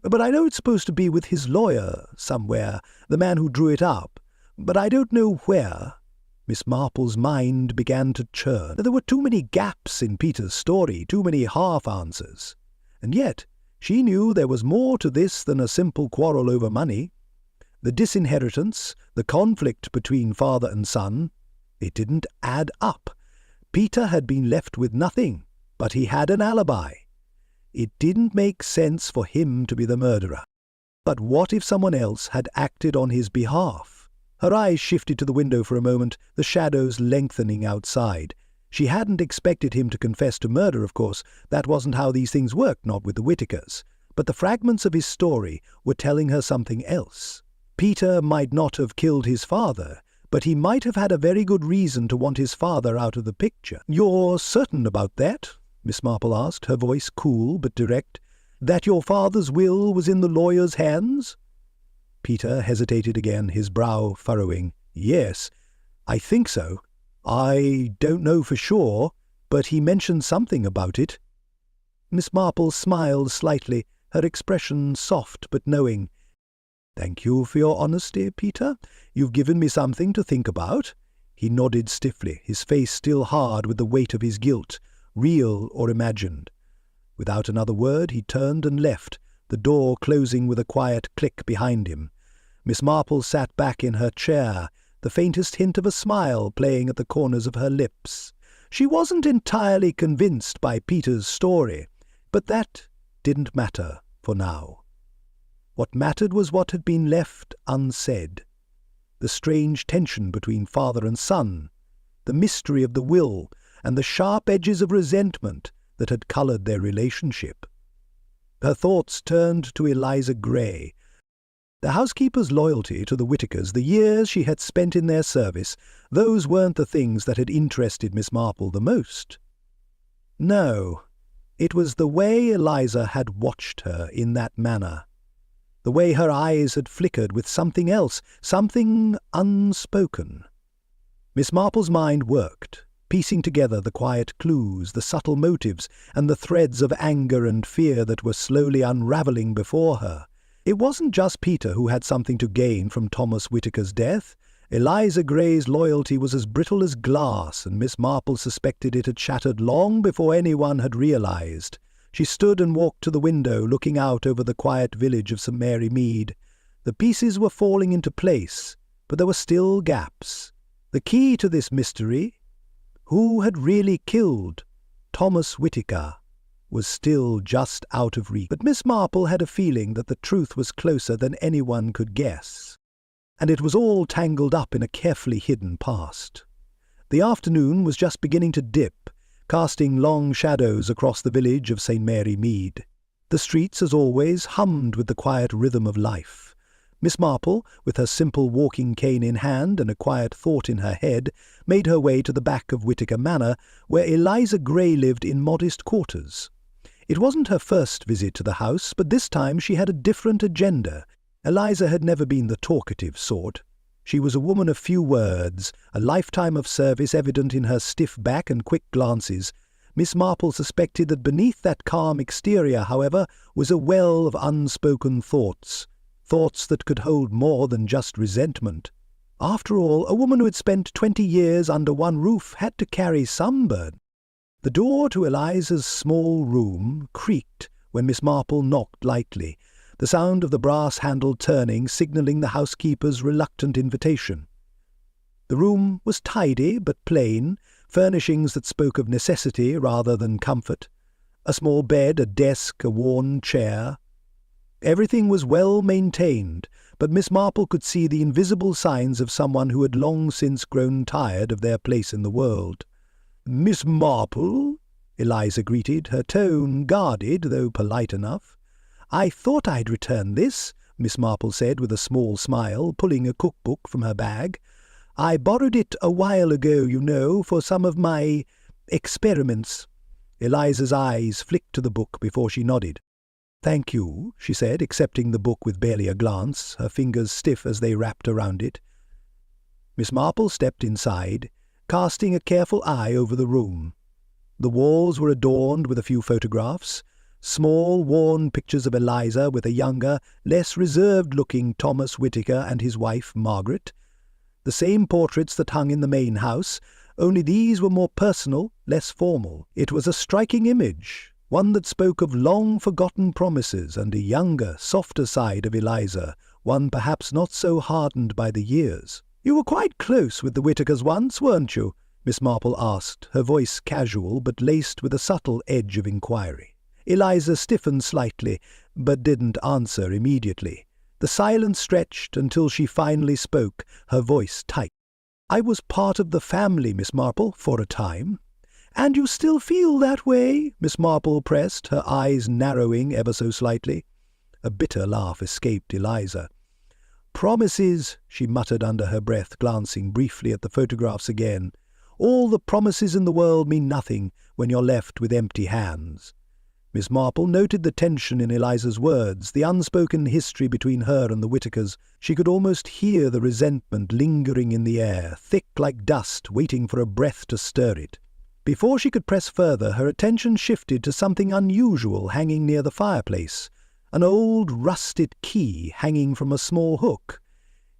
But I know it's supposed to be with his lawyer somewhere, the man who drew it up. But I don't know where." Miss Marple's mind began to churn. There were too many gaps in Peter's story, too many half-answers. And yet she knew there was more to this than a simple quarrel over money. The disinheritance, the conflict between father and son, it didn't add up. Peter had been left with nothing, but he had an alibi. It didn't make sense for him to be the murderer. But what if someone else had acted on his behalf? Her eyes shifted to the window for a moment, the shadows lengthening outside. She hadn't expected him to confess to murder, of course. That wasn't how these things worked, not with the Whittakers. But the fragments of his story were telling her something else. Peter might not have killed his father, but he might have had a very good reason to want his father out of the picture. "You're certain about that?" Miss Marple asked, her voice cool but direct. "That your father's will was in the lawyer's hands?" Peter hesitated again, his brow furrowing. "Yes, I think so. I don't know for sure, but he mentioned something about it." Miss Marple smiled slightly, her expression soft but knowing. "Thank you for your honesty, Peter. You've given me something to think about." He nodded stiffly, his face still hard with the weight of his guilt, real or imagined. Without another word he turned and left, the door closing with a quiet click behind him. Miss Marple sat back in her chair, the faintest hint of a smile playing at the corners of her lips. She wasn't entirely convinced by Peter's story, but that didn't matter for now. What mattered was what had been left unsaid. The strange tension between father and son, the mystery of the will, and the sharp edges of resentment that had coloured their relationship. Her thoughts turned to Eliza Gray. The housekeeper's loyalty to the Whitakers, the years she had spent in their service, those weren't the things that had interested Miss Marple the most. No, it was the way Eliza had watched her in that manner. The way her eyes had flickered with something else, something unspoken. Miss Marple's mind worked, piecing together the quiet clues, the subtle motives, and the threads of anger and fear that were slowly unravelling before her. It wasn't just Peter who had something to gain from Thomas Whitaker's death. Eliza Gray's loyalty was as brittle as glass, and Miss Marple suspected it had shattered long before anyone had realized. She stood and walked to the window, looking out over the quiet village of St. Mary Mead. The pieces were falling into place, but there were still gaps. The key to this mystery, who had really killed Thomas Whitaker, was still just out of reach. But Miss Marple had a feeling that the truth was closer than anyone could guess, and it was all tangled up in a carefully hidden past. The afternoon was just beginning to dip, casting long shadows across the village of St. Mary Mead. The streets, as always, hummed with the quiet rhythm of life. Miss Marple, with her simple walking cane in hand and a quiet thought in her head, made her way to the back of Whitaker Manor, where Eliza Gray lived in modest quarters. It wasn't her first visit to the house, but this time she had a different agenda. Eliza had never been the talkative sort. She was a woman of few words, a lifetime of service evident in her stiff back and quick glances. Miss Marple suspected that beneath that calm exterior, however, was a well of unspoken thoughts that could hold more than just resentment. After all, a woman who had spent 20 years under one roof had to carry some burden. The door to Eliza's small room creaked when Miss Marple knocked lightly, the sound of the brass handle turning signalling the housekeeper's reluctant invitation. The room was tidy but plain, furnishings that spoke of necessity rather than comfort. A small bed, a desk, a worn chair. Everything was well maintained, but Miss Marple could see the invisible signs of someone who had long since grown tired of their place in the world. "Miss Marple?" Eliza greeted, her tone guarded, though polite enough. "I thought I'd return this," Miss Marple said with a small smile, pulling a cookbook from her bag. "I borrowed it a while ago, you know, for some of my experiments." Eliza's eyes flicked to the book before she nodded. "Thank you," she said, accepting the book with barely a glance, her fingers stiff as they wrapped around it. Miss Marple stepped inside, casting a careful eye over the room. The walls were adorned with a few photographs, small, worn pictures of Eliza with a younger, less reserved-looking Thomas Whitaker and his wife, Margaret. The same portraits that hung in the main house, only these were more personal, less formal. It was a striking image, one that spoke of long-forgotten promises and a younger, softer side of Eliza, one perhaps not so hardened by the years. "You were quite close with the Whitakers once, weren't you?" Miss Marple asked, her voice casual but laced with a subtle edge of inquiry. Eliza stiffened slightly, but didn't answer immediately. The silence stretched until she finally spoke, her voice tight. "I was part of the family, Miss Marple, for a time." "And you still feel that way?" Miss Marple pressed, her eyes narrowing ever so slightly. A bitter laugh escaped Eliza. "Promises," she muttered under her breath, glancing briefly at the photographs again. "All the promises in the world mean nothing when you're left with empty hands." Miss Marple noted the tension in Eliza's words, the unspoken history between her and the Whitakers. She could almost hear the resentment lingering in the air, thick like dust, waiting for a breath to stir it. Before she could press further, her attention shifted to something unusual hanging near the fireplace, an old rusted key hanging from a small hook.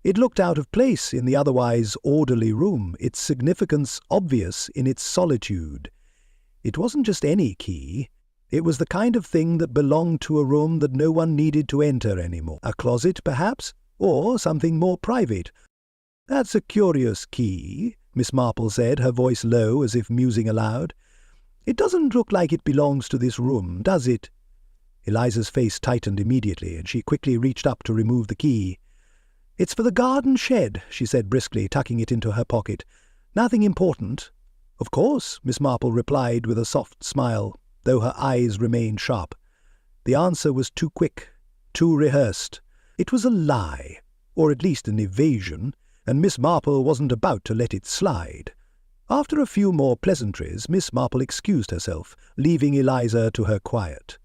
It looked out of place in the otherwise orderly room, its significance obvious in its solitude. It wasn't just any key. It was the kind of thing that belonged to a room that no one needed to enter anymore. A closet, perhaps, or something more private. "That's a curious key," Miss Marple said, her voice low as if musing aloud. "It doesn't look like it belongs to this room, does it?" Eliza's face tightened immediately, and she quickly reached up to remove the key. "It's for the garden shed," she said briskly, tucking it into her pocket. "Nothing important." "Of course," Miss Marple replied with a soft smile, though her eyes remained sharp. The answer was too quick, too rehearsed. It was a lie, or at least an evasion, and Miss Marple wasn't about to let it slide. After a few more pleasantries, Miss Marple excused herself, leaving Eliza to her quiet.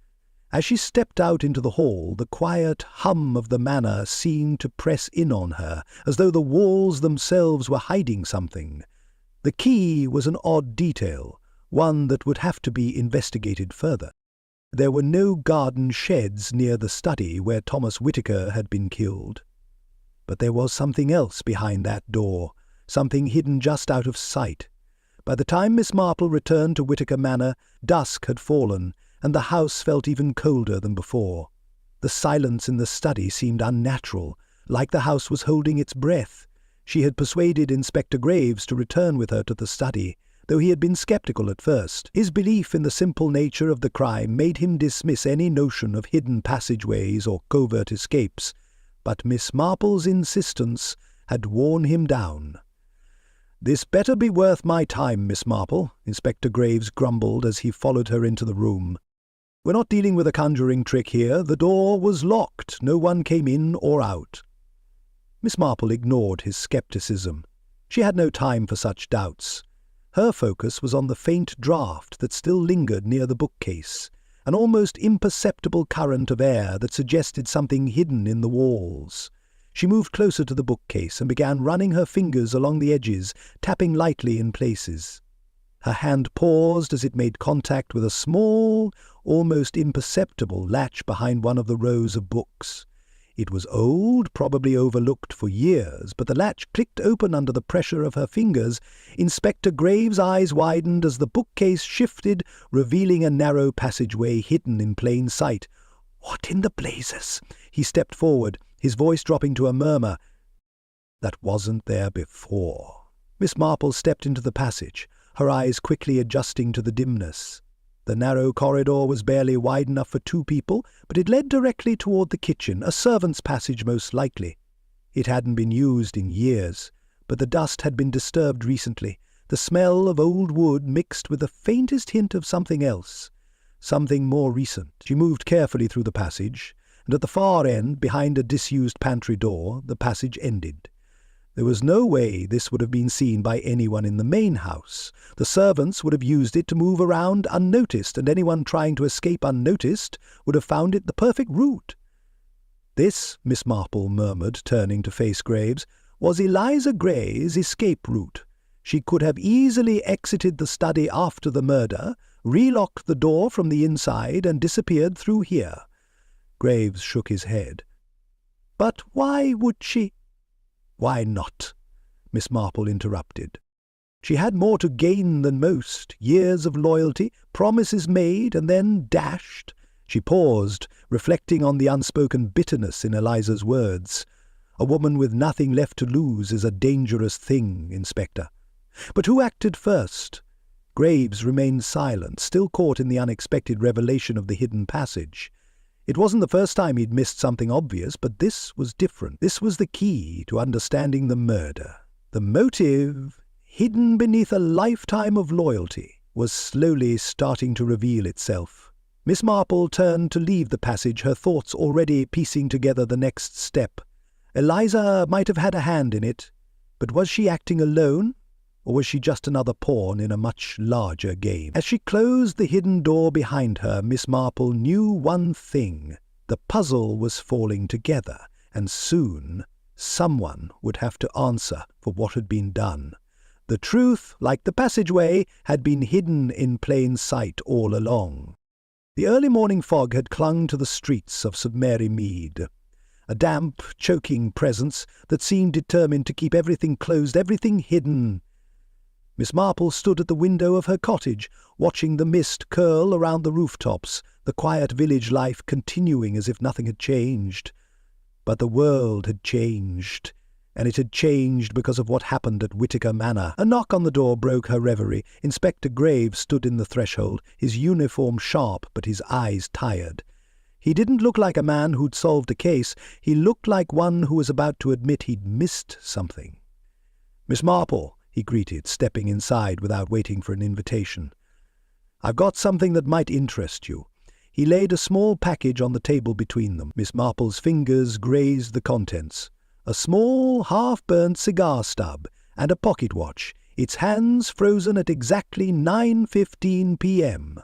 As she stepped out into the hall, the quiet hum of the manor seemed to press in on her, as though the walls themselves were hiding something. The key was an odd detail, one that would have to be investigated further. There were no garden sheds near the study where Thomas Whittaker had been killed. But there was something else behind that door, something hidden just out of sight. By the time Miss Marple returned to Whittaker Manor, dusk had fallen, and the house felt even colder than before. The silence in the study seemed unnatural, like the house was holding its breath. She had persuaded Inspector Graves to return with her to the study, though he had been sceptical at first. His belief in the simple nature of the crime made him dismiss any notion of hidden passageways or covert escapes, but Miss Marple's insistence had worn him down. "This better be worth my time, Miss Marple," Inspector Graves grumbled as he followed her into the room. "We're not dealing with a conjuring trick here. The door was locked. No one came in or out." Miss Marple ignored his scepticism. She had no time for such doubts. Her focus was on the faint draught that still lingered near the bookcase, an almost imperceptible current of air that suggested something hidden in the walls. She moved closer to the bookcase and began running her fingers along the edges, tapping lightly in places. Her hand paused as it made contact with a small, almost imperceptible latch behind one of the rows of books. It was old, probably overlooked for years, but the latch clicked open under the pressure of her fingers. Inspector Graves' eyes widened as the bookcase shifted, revealing a narrow passageway hidden in plain sight. "What in the blazes?" He stepped forward, his voice dropping to a murmur. "That wasn't there before." Miss Marple stepped into the passage, her eyes quickly adjusting to the dimness. The narrow corridor was barely wide enough for two people, but it led directly toward the kitchen, a servant's passage most likely. It hadn't been used in years, but the dust had been disturbed recently, the smell of old wood mixed with the faintest hint of something else, something more recent. She moved carefully through the passage, and at the far end, behind a disused pantry door, the passage ended. There was no way this would have been seen by anyone in the main house. The servants would have used it to move around unnoticed, and anyone trying to escape unnoticed would have found it the perfect route. This, Miss Marple murmured, turning to face Graves, was Eliza Gray's escape route. She could have easily exited the study after the murder, relocked the door from the inside, and disappeared through here. Graves shook his head. "But why would she—" "Why not?" Miss Marple interrupted. She had more to gain than most, years of loyalty, promises made and then dashed. She paused, reflecting on the unspoken bitterness in Eliza's words. A woman with nothing left to lose is a dangerous thing, Inspector. But who acted first? Graves remained silent, still caught in the unexpected revelation of the hidden passage. It wasn't the first time he'd missed something obvious, but this was different. This was the key to understanding the murder. The motive, hidden beneath a lifetime of loyalty, was slowly starting to reveal itself. Miss Marple turned to leave the passage, her thoughts already piecing together the next step. Eliza might have had a hand in it, but was she acting alone? Or was she just another pawn in a much larger game? As she closed the hidden door behind her, Miss Marple knew one thing. The puzzle was falling together, and soon someone would have to answer for what had been done. The truth, like the passageway, had been hidden in plain sight all along. The early morning fog had clung to the streets of St. Mary Mead, a damp, choking presence that seemed determined to keep everything closed, everything hidden. Miss Marple stood at the window of her cottage, watching the mist curl around the rooftops, the quiet village life continuing as if nothing had changed. But the world had changed, and it had changed because of what happened at Whittaker Manor. A knock on the door broke her reverie. Inspector Graves stood in the threshold, his uniform sharp but his eyes tired. He didn't look like a man who'd solved a case. He looked like one who was about to admit he'd missed something. "Miss Marple," he greeted, stepping inside without waiting for an invitation. "I've got something that might interest you." He laid a small package on the table between them. Miss Marple's fingers grazed the contents. A small, half-burnt cigar stub and a pocket watch, its hands frozen at exactly 9:15 p.m.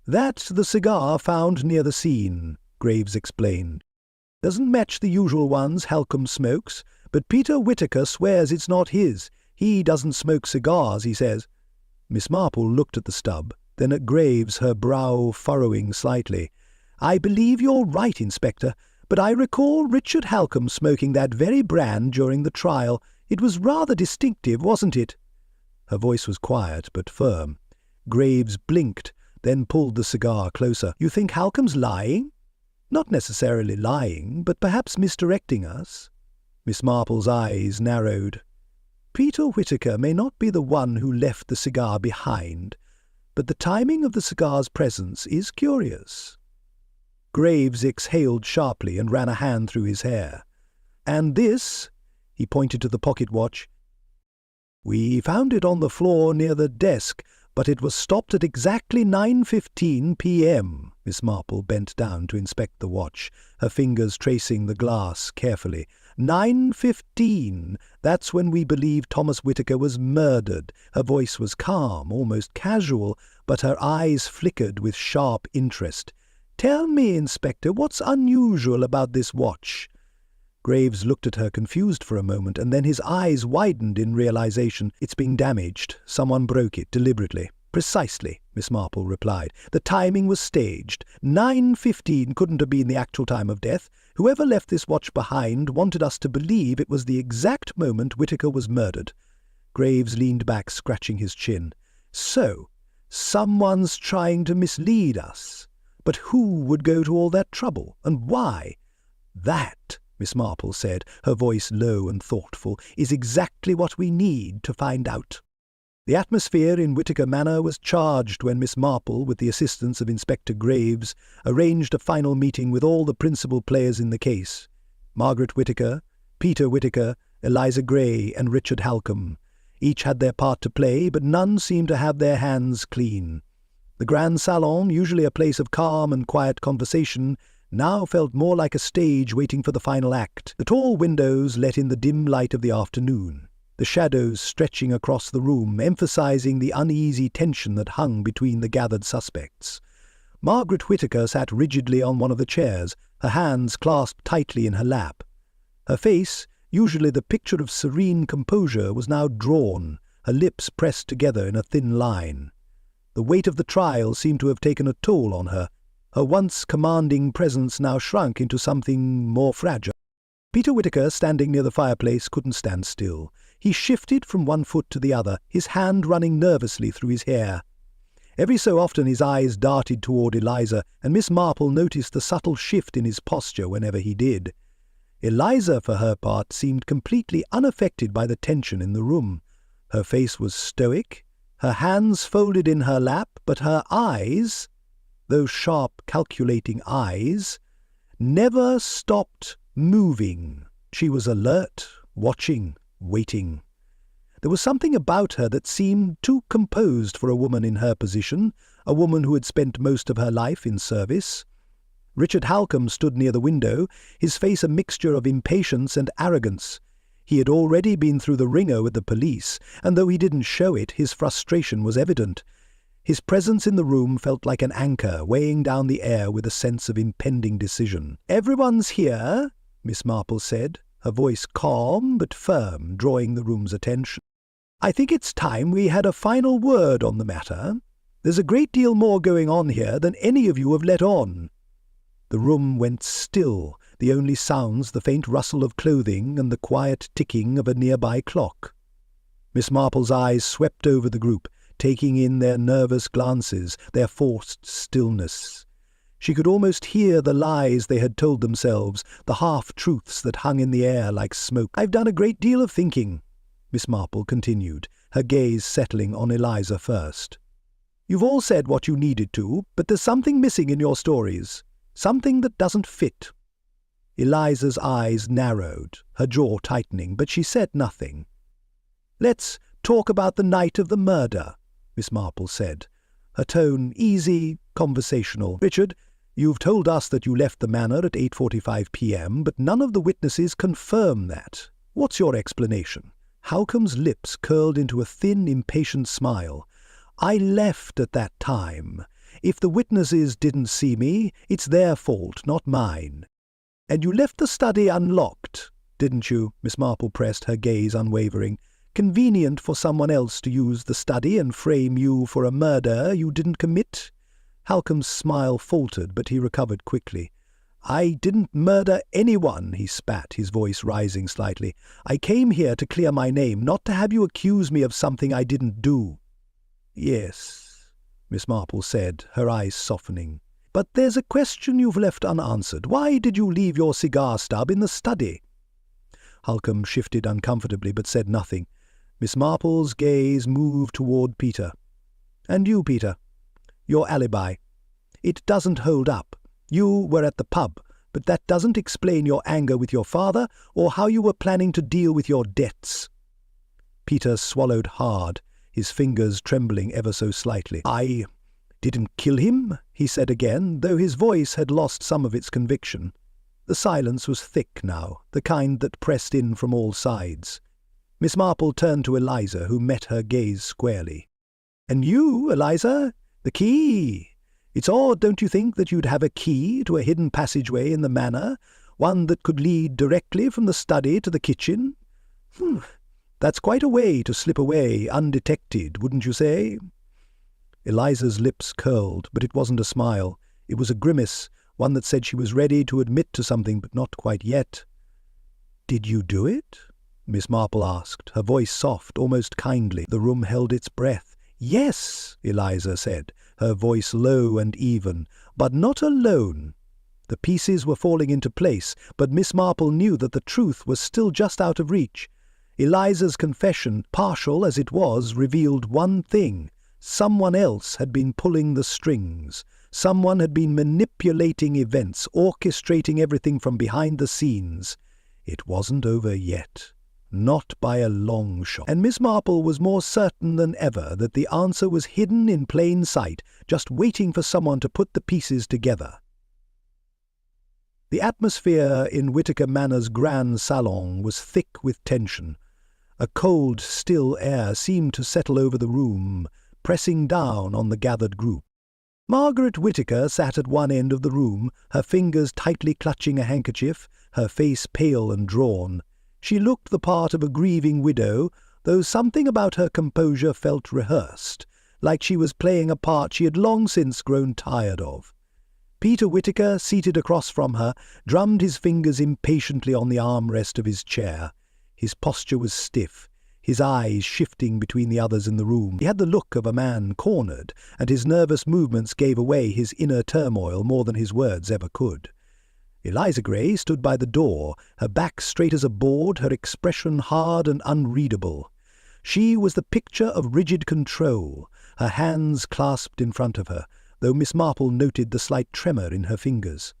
"That's the cigar found near the scene," Graves explained. "Doesn't match the usual ones Halcombe smokes, but Peter Whittaker swears it's not his. He doesn't smoke cigars, he says." Miss Marple looked at the stub, then at Graves, her brow furrowing slightly. "I believe you're right, Inspector, but I recall Richard Halcombe smoking that very brand during the trial. It was rather distinctive, wasn't it?" Her voice was quiet but firm. Graves blinked, then pulled the cigar closer. "You think Halcombe's lying?" "Not necessarily lying, but perhaps misdirecting us." Miss Marple's eyes narrowed. "Peter Whittaker may not be the one who left the cigar behind, but the timing of the cigar's presence is curious." Graves exhaled sharply and ran a hand through his hair. "And this?" He pointed to the pocket watch. "We found it on the floor near the desk, but it was stopped at exactly 9:15 p.m. Miss Marple bent down to inspect the watch, her fingers tracing the glass carefully. 9:15. That's when we believe Thomas Whittaker was murdered." Her voice was calm, almost casual, but her eyes flickered with sharp interest. "Tell me, Inspector, what's unusual about this watch?" Graves looked at her confused for a moment, and then his eyes widened in realization. "It's been damaged. Someone broke it deliberately." "Precisely," Miss Marple replied. "The timing was staged. 9:15 couldn't have been the actual time of death. Whoever left this watch behind wanted us to believe it was the exact moment Whittaker was murdered." Graves leaned back, scratching his chin. "So, someone's trying to mislead us. But who would go to all that trouble, and why?" "That," Miss Marple said, her voice low and thoughtful, "is exactly what we need to find out." The atmosphere in Whittaker Manor was charged when Miss Marple, with the assistance of Inspector Graves, arranged a final meeting with all the principal players in the case: Margaret Whittaker, Peter Whittaker, Eliza Gray, and Richard Halcombe. Each had their part to play, but none seemed to have their hands clean. The grand salon, usually a place of calm and quiet conversation, now felt more like a stage waiting for the final act. The tall windows let in the dim light of the afternoon, the shadows stretching across the room, emphasizing the uneasy tension that hung between the gathered suspects. Margaret Whittaker sat rigidly on one of the chairs, her hands clasped tightly in her lap. Her face, usually the picture of serene composure, was now drawn, her lips pressed together in a thin line. The weight of the trial seemed to have taken a toll on her. Her once commanding presence now shrunk into something more fragile. Peter Whittaker, standing near the fireplace, couldn't stand still. He shifted from one foot to the other, his hand running nervously through his hair. Every so often his eyes darted toward Eliza, and Miss Marple noticed the subtle shift in his posture whenever he did. Eliza, for her part, seemed completely unaffected by the tension in the room. Her face was stoic, her hands folded in her lap, but her eyes, those sharp, calculating eyes, never stopped moving. She was alert, watching, waiting. There was something about her that seemed too composed for a woman in her position, a woman who had spent most of her life in service. Richard Halcombe stood near the window, his face a mixture of impatience and arrogance. He had already been through the ringer with the police, and though he didn't show it, his frustration was evident. His presence in the room felt like an anchor, weighing down the air with a sense of impending decision. "Everyone's here," Miss Marple said, her voice calm but firm, drawing the room's attention. "I think it's time we had a final word on the matter. There's a great deal more going on here than any of you have let on." The room went still, the only sounds the faint rustle of clothing and the quiet ticking of a nearby clock. Miss Marple's eyes swept over the group, taking in their nervous glances, their forced stillness. She could almost hear the lies they had told themselves, the half-truths that hung in the air like smoke. "I've done a great deal of thinking," Miss Marple continued, her gaze settling on Eliza first. "You've all said what you needed to, but there's something missing in your stories, something that doesn't fit." Eliza's eyes narrowed, her jaw tightening, but she said nothing. "Let's talk about the night of the murder," Miss Marple said. her tone easy, conversational. "Richard, you've told us that you left the manor at 8:45 p.m., but none of the witnesses confirm that. What's your explanation?" Halcombe's lips curled into a thin, impatient smile. "I left at that time. If the witnesses didn't see me, it's their fault, not mine." "And you left the study unlocked, didn't you?" Miss Marple pressed, her gaze unwavering. "Convenient for someone else to use the study and frame you for a murder you didn't commit?" Halcombe's smile faltered, but he recovered quickly. "I didn't murder anyone," he spat, his voice rising slightly. "I came here to clear my name, not to have you accuse me of something I didn't do." "Yes," Miss Marple said, her eyes softening. "But there's a question you've left unanswered. Why did you leave your cigar stub in the study?" Halcombe shifted uncomfortably, but said nothing. Miss Marple's gaze moved toward Peter. "And you, Peter? Your alibi. It doesn't hold up. You were at the pub, but that doesn't explain your anger with your father or how you were planning to deal with your debts." Peter swallowed hard, his fingers trembling ever so slightly. "I didn't kill him," he said again, though his voice had lost some of its conviction. The silence was thick now, the kind that pressed in from all sides. Miss Marple turned to Eliza, who met her gaze squarely. "And you, Eliza? The key? It's odd, don't you think, that you'd have a key to a hidden passageway in the manor, one that could lead directly from the study to the kitchen? That's quite a way to slip away undetected, wouldn't you say?" Eliza's lips curled, but it wasn't a smile. It was a grimace, one that said she was ready to admit to something, but not quite yet. "Did you do it?" Miss Marple asked, her voice soft, almost kindly. The room held its breath. "Yes," Eliza said, her voice low and even, "but not alone." The pieces were falling into place, but Miss Marple knew that the truth was still just out of reach. Eliza's confession, partial as it was, revealed one thing. Someone else had been pulling the strings. Someone had been manipulating events, orchestrating everything from behind the scenes. It wasn't over yet. Not by a long shot. And Miss Marple was more certain than ever that the answer was hidden in plain sight, just waiting for someone to put the pieces together. The atmosphere in Whittaker Manor's grand salon was thick with tension. A cold, still air seemed to settle over the room, pressing down on the gathered group. Margaret Whittaker sat at one end of the room, her fingers tightly clutching a handkerchief, her face pale and drawn. She looked the part of a grieving widow, though something about her composure felt rehearsed, like she was playing a part she had long since grown tired of. Peter Whittaker, seated across from her, drummed his fingers impatiently on the armrest of his chair. His posture was stiff, his eyes shifting between the others in the room. He had the look of a man cornered, and his nervous movements gave away his inner turmoil more than his words ever could. Eliza Gray stood by the door, her back straight as a board, her expression hard and unreadable. She was the picture of rigid control, her hands clasped in front of her, though Miss Marple noted the slight tremor in her fingers.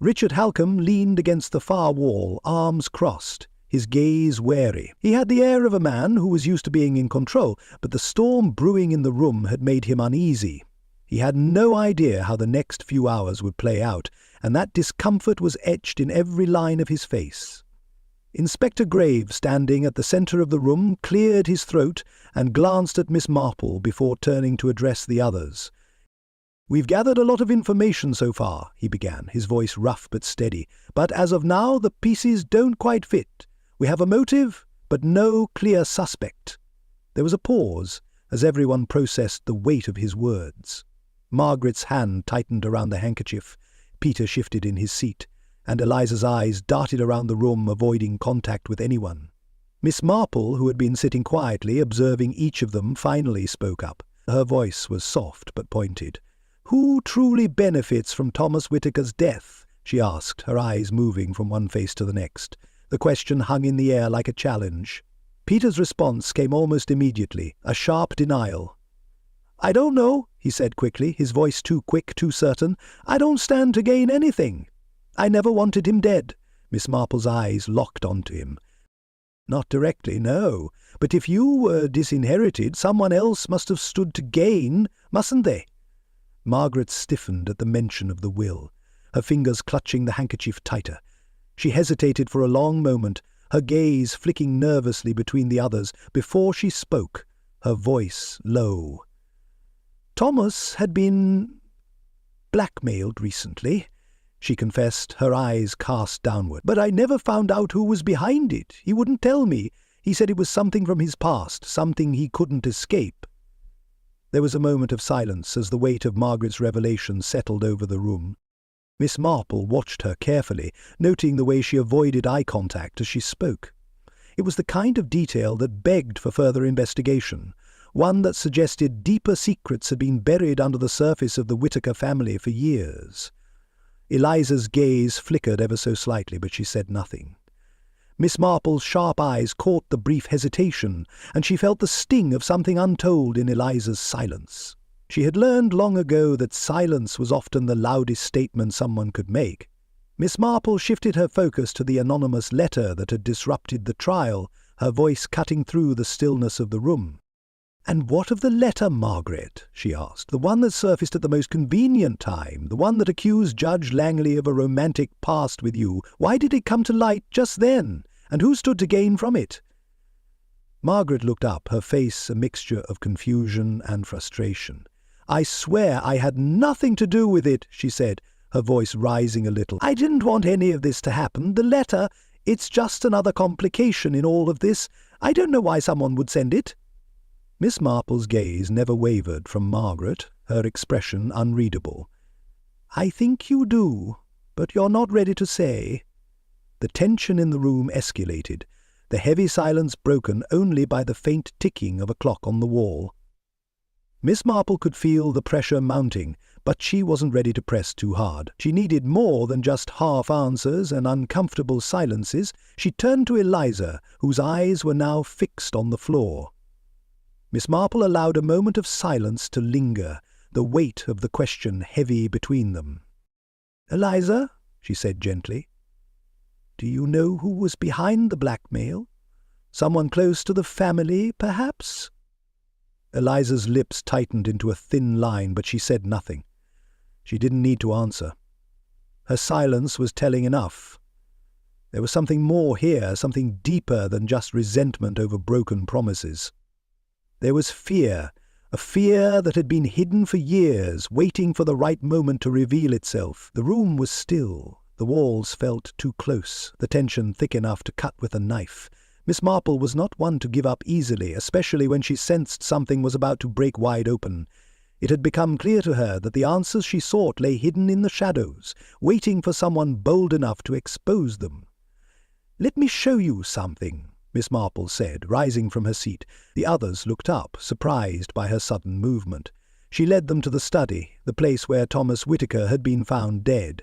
Richard Halcombe leaned against the far wall, arms crossed, his gaze wary. He had the air of a man who was used to being in control, but the storm brewing in the room had made him uneasy. He had no idea how the next few hours would play out, and that discomfort was etched in every line of his face. Inspector Graves, standing at the centre of the room, cleared his throat and glanced at Miss Marple before turning to address the others. "We've gathered a lot of information so far," he began, his voice rough but steady, "but as of now the pieces don't quite fit. We have a motive, but no clear suspect." There was a pause, as everyone processed the weight of his words. Margaret's hand tightened around the handkerchief. Peter shifted in his seat, and Eliza's eyes darted around the room, avoiding contact with anyone. Miss Marple, who had been sitting quietly, observing each of them, finally spoke up. Her voice was soft but pointed. "Who truly benefits from Thomas Whittaker's death?" she asked, her eyes moving from one face to the next. The question hung in the air like a challenge. Peter's response came almost immediately, a sharp denial. "I don't know," he said quickly, his voice too quick, too certain. "I don't stand to gain anything. I never wanted him dead." Miss Marple's eyes locked onto him. Not directly, no. But if you were disinherited, someone else must have stood to gain, mustn't they? Margaret stiffened at the mention of the will, her fingers clutching the handkerchief tighter. She hesitated for a long moment, her gaze flicking nervously between the others, before she spoke, her voice low. Thomas had been blackmailed recently, she confessed, her eyes cast downward. But I never found out who was behind it. He wouldn't tell me. He said it was something from his past, something he couldn't escape. There was a moment of silence as the weight of Margaret's revelation settled over the room. Miss Marple watched her carefully, noting the way she avoided eye contact as she spoke. It was the kind of detail that begged for further investigation, one that suggested deeper secrets had been buried under the surface of the Whittaker family for years. Eliza's gaze flickered ever so slightly, but she said nothing. Miss Marple's sharp eyes caught the brief hesitation, and she felt the sting of something untold in Eliza's silence. She had learned long ago that silence was often the loudest statement someone could make. Miss Marple shifted her focus to the anonymous letter that had disrupted the trial, her voice cutting through the stillness of the room. "And what of the letter, Margaret?" she asked. "The one that surfaced at the most convenient time, the one that accused Judge Langley of a romantic past with you. Why did it come to light just then? And who stood to gain from it?" Margaret looked up, her face a mixture of confusion and frustration. "I swear I had nothing to do with it," she said, her voice rising a little. "I didn't want any of this to happen. The letter, it's just another complication in all of this. I don't know why someone would send it." Miss Marple's gaze never wavered from Margaret, her expression unreadable. "I think you do, but you're not ready to say." The tension in the room escalated, the heavy silence broken only by the faint ticking of a clock on the wall. Miss Marple could feel the pressure mounting, but she wasn't ready to press too hard. She needed more than just half answers and uncomfortable silences. She turned to Eliza, whose eyes were now fixed on the floor. Miss Marple allowed a moment of silence to linger, the weight of the question heavy between them. "Eliza," she said gently, "do you know who was behind the blackmail? Someone close to the family, perhaps?" Eliza's lips tightened into a thin line, but she said nothing. She didn't need to answer. Her silence was telling enough. There was something more here, something deeper than just resentment over broken promises. There was fear, a fear that had been hidden for years, waiting for the right moment to reveal itself. The room was still. The walls felt too close, the tension thick enough to cut with a knife. Miss Marple was not one to give up easily, especially when she sensed something was about to break wide open. It had become clear to her that the answers she sought lay hidden in the shadows, waiting for someone bold enough to expose them. "Let me show you something," Miss Marple said, rising from her seat. The others looked up, surprised by her sudden movement. She led them to the study, the place where Thomas Whittaker had been found dead.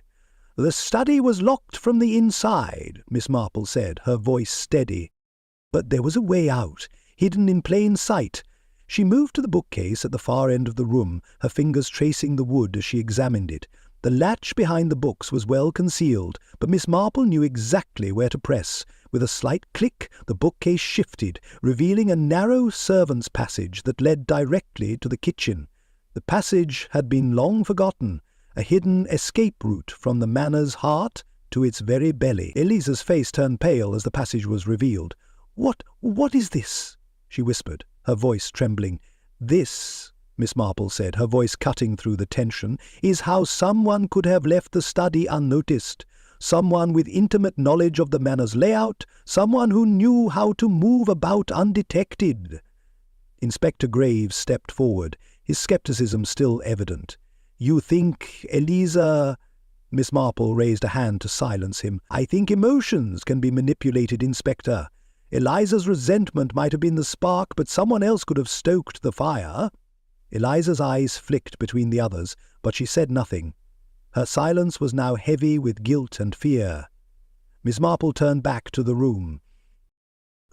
"The study was locked from the inside," Miss Marple said, her voice steady. "But there was a way out, hidden in plain sight." She moved to the bookcase at the far end of the room, her fingers tracing the wood as she examined it. The latch behind the books was well concealed, but Miss Marple knew exactly where to press. With a slight click, the bookcase shifted, revealing a narrow servants' passage that led directly to the kitchen. The passage had been long forgotten, a hidden escape route from the manor's heart to its very belly. Eliza's face turned pale as the passage was revealed. What is this?" she whispered, her voice trembling. "This," Miss Marple said, her voice cutting through the tension, "is how someone could have left the study unnoticed. Someone with intimate knowledge of the manor's layout, someone who knew how to move about undetected." Inspector Graves stepped forward, his skepticism still evident. "You think, Eliza—" Miss Marple raised a hand to silence him. "I think emotions can be manipulated, Inspector. Eliza's resentment might have been the spark, but someone else could have stoked the fire." Eliza's eyes flicked between the others, but she said nothing. Her silence was now heavy with guilt and fear. Miss Marple turned back to the room.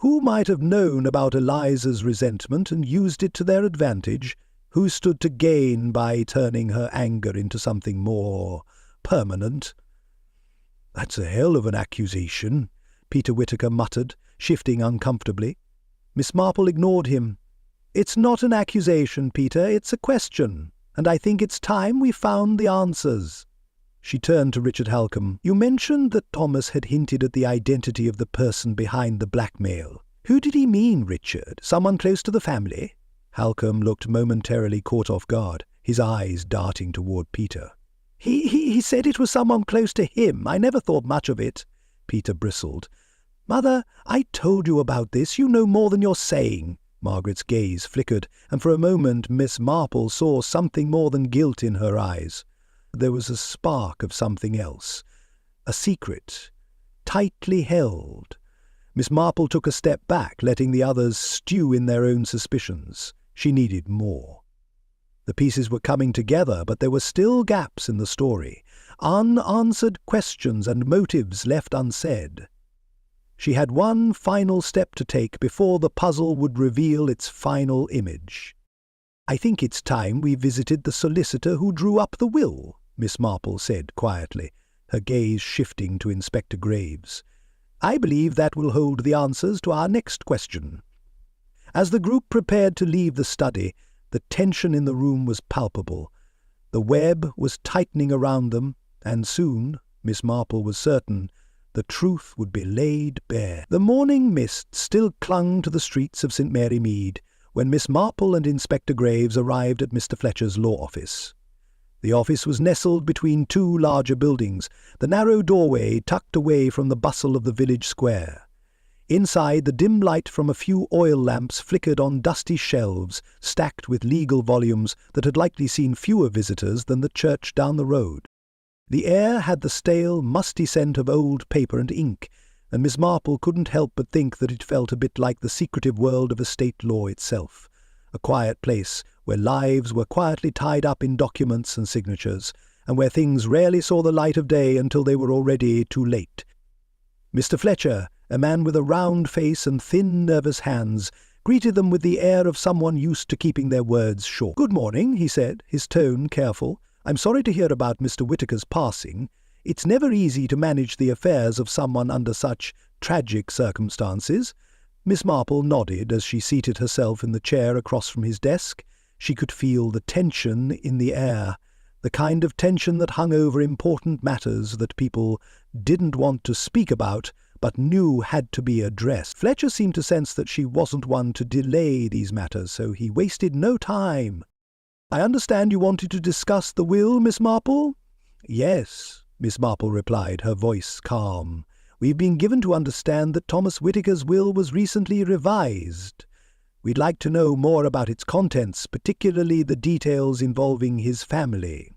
Who might have known about Eliza's resentment and used it to their advantage? Who stood to gain by turning her anger into something more permanent? "That's a hell of an accusation," Peter Whittaker muttered, shifting uncomfortably. Miss Marple ignored him. "It's not an accusation, Peter, it's a question, and I think it's time we found the answers." She turned to Richard Halcombe. "You mentioned that Thomas had hinted at the identity of the person behind the blackmail. Who did he mean, Richard? Someone close to the family?" Halcombe looked momentarily caught off guard, his eyes darting toward Peter. He said it was someone close to him. I never thought much of it." Peter bristled. "Mother, I told you about this. You know more than you're saying." Margaret's gaze flickered, and for a moment Miss Marple saw something more than guilt in her eyes. There was a spark of something else. A secret, tightly held. Miss Marple took a step back, letting the others stew in their own suspicions. She needed more. The pieces were coming together, but there were still gaps in the story, unanswered questions and motives left unsaid. She had one final step to take before the puzzle would reveal its final image. "I think it's time we visited the solicitor who drew up the will," Miss Marple said quietly, her gaze shifting to Inspector Graves. "I believe that will hold the answers to our next question." As the group prepared to leave the study, the tension in the room was palpable. The web was tightening around them, and soon, Miss Marple was certain, the truth would be laid bare. The morning mist still clung to the streets of St. Mary Mead when Miss Marple and Inspector Graves arrived at Mr. Fletcher's law office. The office was nestled between two larger buildings, the narrow doorway tucked away from the bustle of the village square. Inside, the dim light from a few oil lamps flickered on dusty shelves stacked with legal volumes that had likely seen fewer visitors than the church down the road. The air had the stale, musty scent of old paper and ink, and Miss Marple couldn't help but think that it felt a bit like the secretive world of estate law itself, a quiet place where lives were quietly tied up in documents and signatures, and where things rarely saw the light of day until they were already too late. Mr. Fletcher, a man with a round face and thin, nervous hands, greeted them with the air of someone used to keeping their words short. "Good morning," he said, his tone careful. "I'm sorry to hear about Mr. Whittaker's passing. It's never easy to manage the affairs of someone under such tragic circumstances." Miss Marple nodded as she seated herself in the chair across from his desk. She could feel the tension in the air, the kind of tension that hung over important matters that people didn't want to speak about but knew had to be addressed. Fletcher seemed to sense that she wasn't one to delay these matters, so he wasted no time. "I understand you wanted to discuss the will, Miss Marple?" "Yes," Miss Marple replied, her voice calm. "We've been given to understand that Thomas Whittaker's will was recently revised. We'd like to know more about its contents, particularly the details involving his family."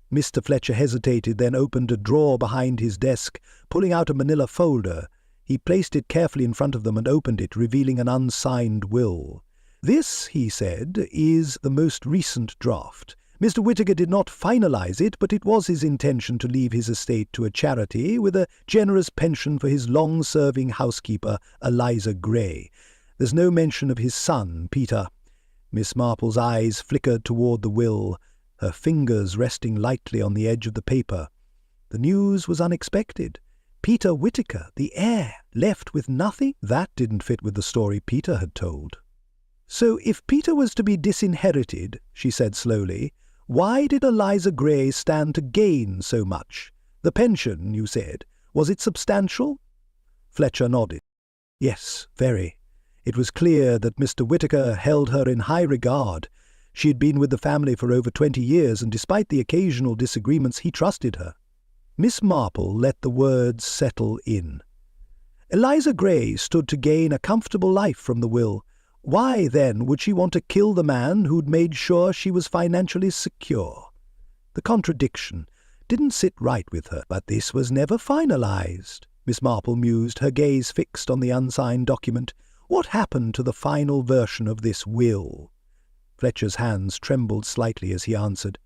Mr. Fletcher hesitated, then opened a drawer behind his desk, pulling out a manila folder. He placed it carefully in front of them and opened it, revealing an unsigned will. "This," he said, "is the most recent draft. Mr. Whittaker did not finalize it, but it was his intention to leave his estate to a charity with a generous pension for his long-serving housekeeper, Eliza Gray. There's no mention of his son, Peter." Miss Marple's eyes flickered toward the will, her fingers resting lightly on the edge of the paper. The news was unexpected. Peter Whittaker, the heir, left with nothing? That didn't fit with the story Peter had told. "So if Peter was to be disinherited," she said slowly, "why did Eliza Gray stand to gain so much? The pension, you said, was it substantial?" Fletcher nodded. "Yes, very. It was clear that Mr. Whittaker held her in high regard. She had been with the family for over 20 years, and despite the occasional disagreements, he trusted her." Miss Marple let the words settle in. "Eliza Gray stood to gain a comfortable life from the will. Why, then, would she want to kill the man who'd made sure she was financially secure?" The contradiction didn't sit right with her. "But this was never finalized," Miss Marple mused, her gaze fixed on the unsigned document. "What happened to the final version of this will?" Fletcher's hands trembled slightly as he answered.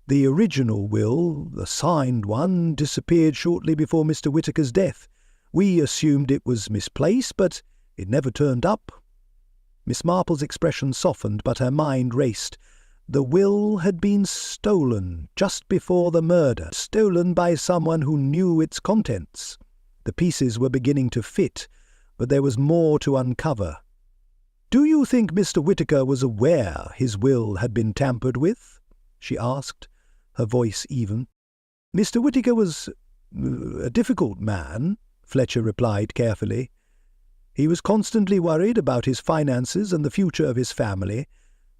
"The original will, the signed one, disappeared shortly before Mr. Whittaker's death. We assumed it was misplaced, but it never turned up." Miss Marple's expression softened, but her mind raced. The will had been stolen just before the murder, stolen by someone who knew its contents. The pieces were beginning to fit. but there was more to uncover. "Do you think Mr. Whittaker was aware his will had been tampered with?" she asked, her voice even. "Mr. Whittaker was a difficult man," Fletcher replied carefully. "He was constantly worried about his finances and the future of his family,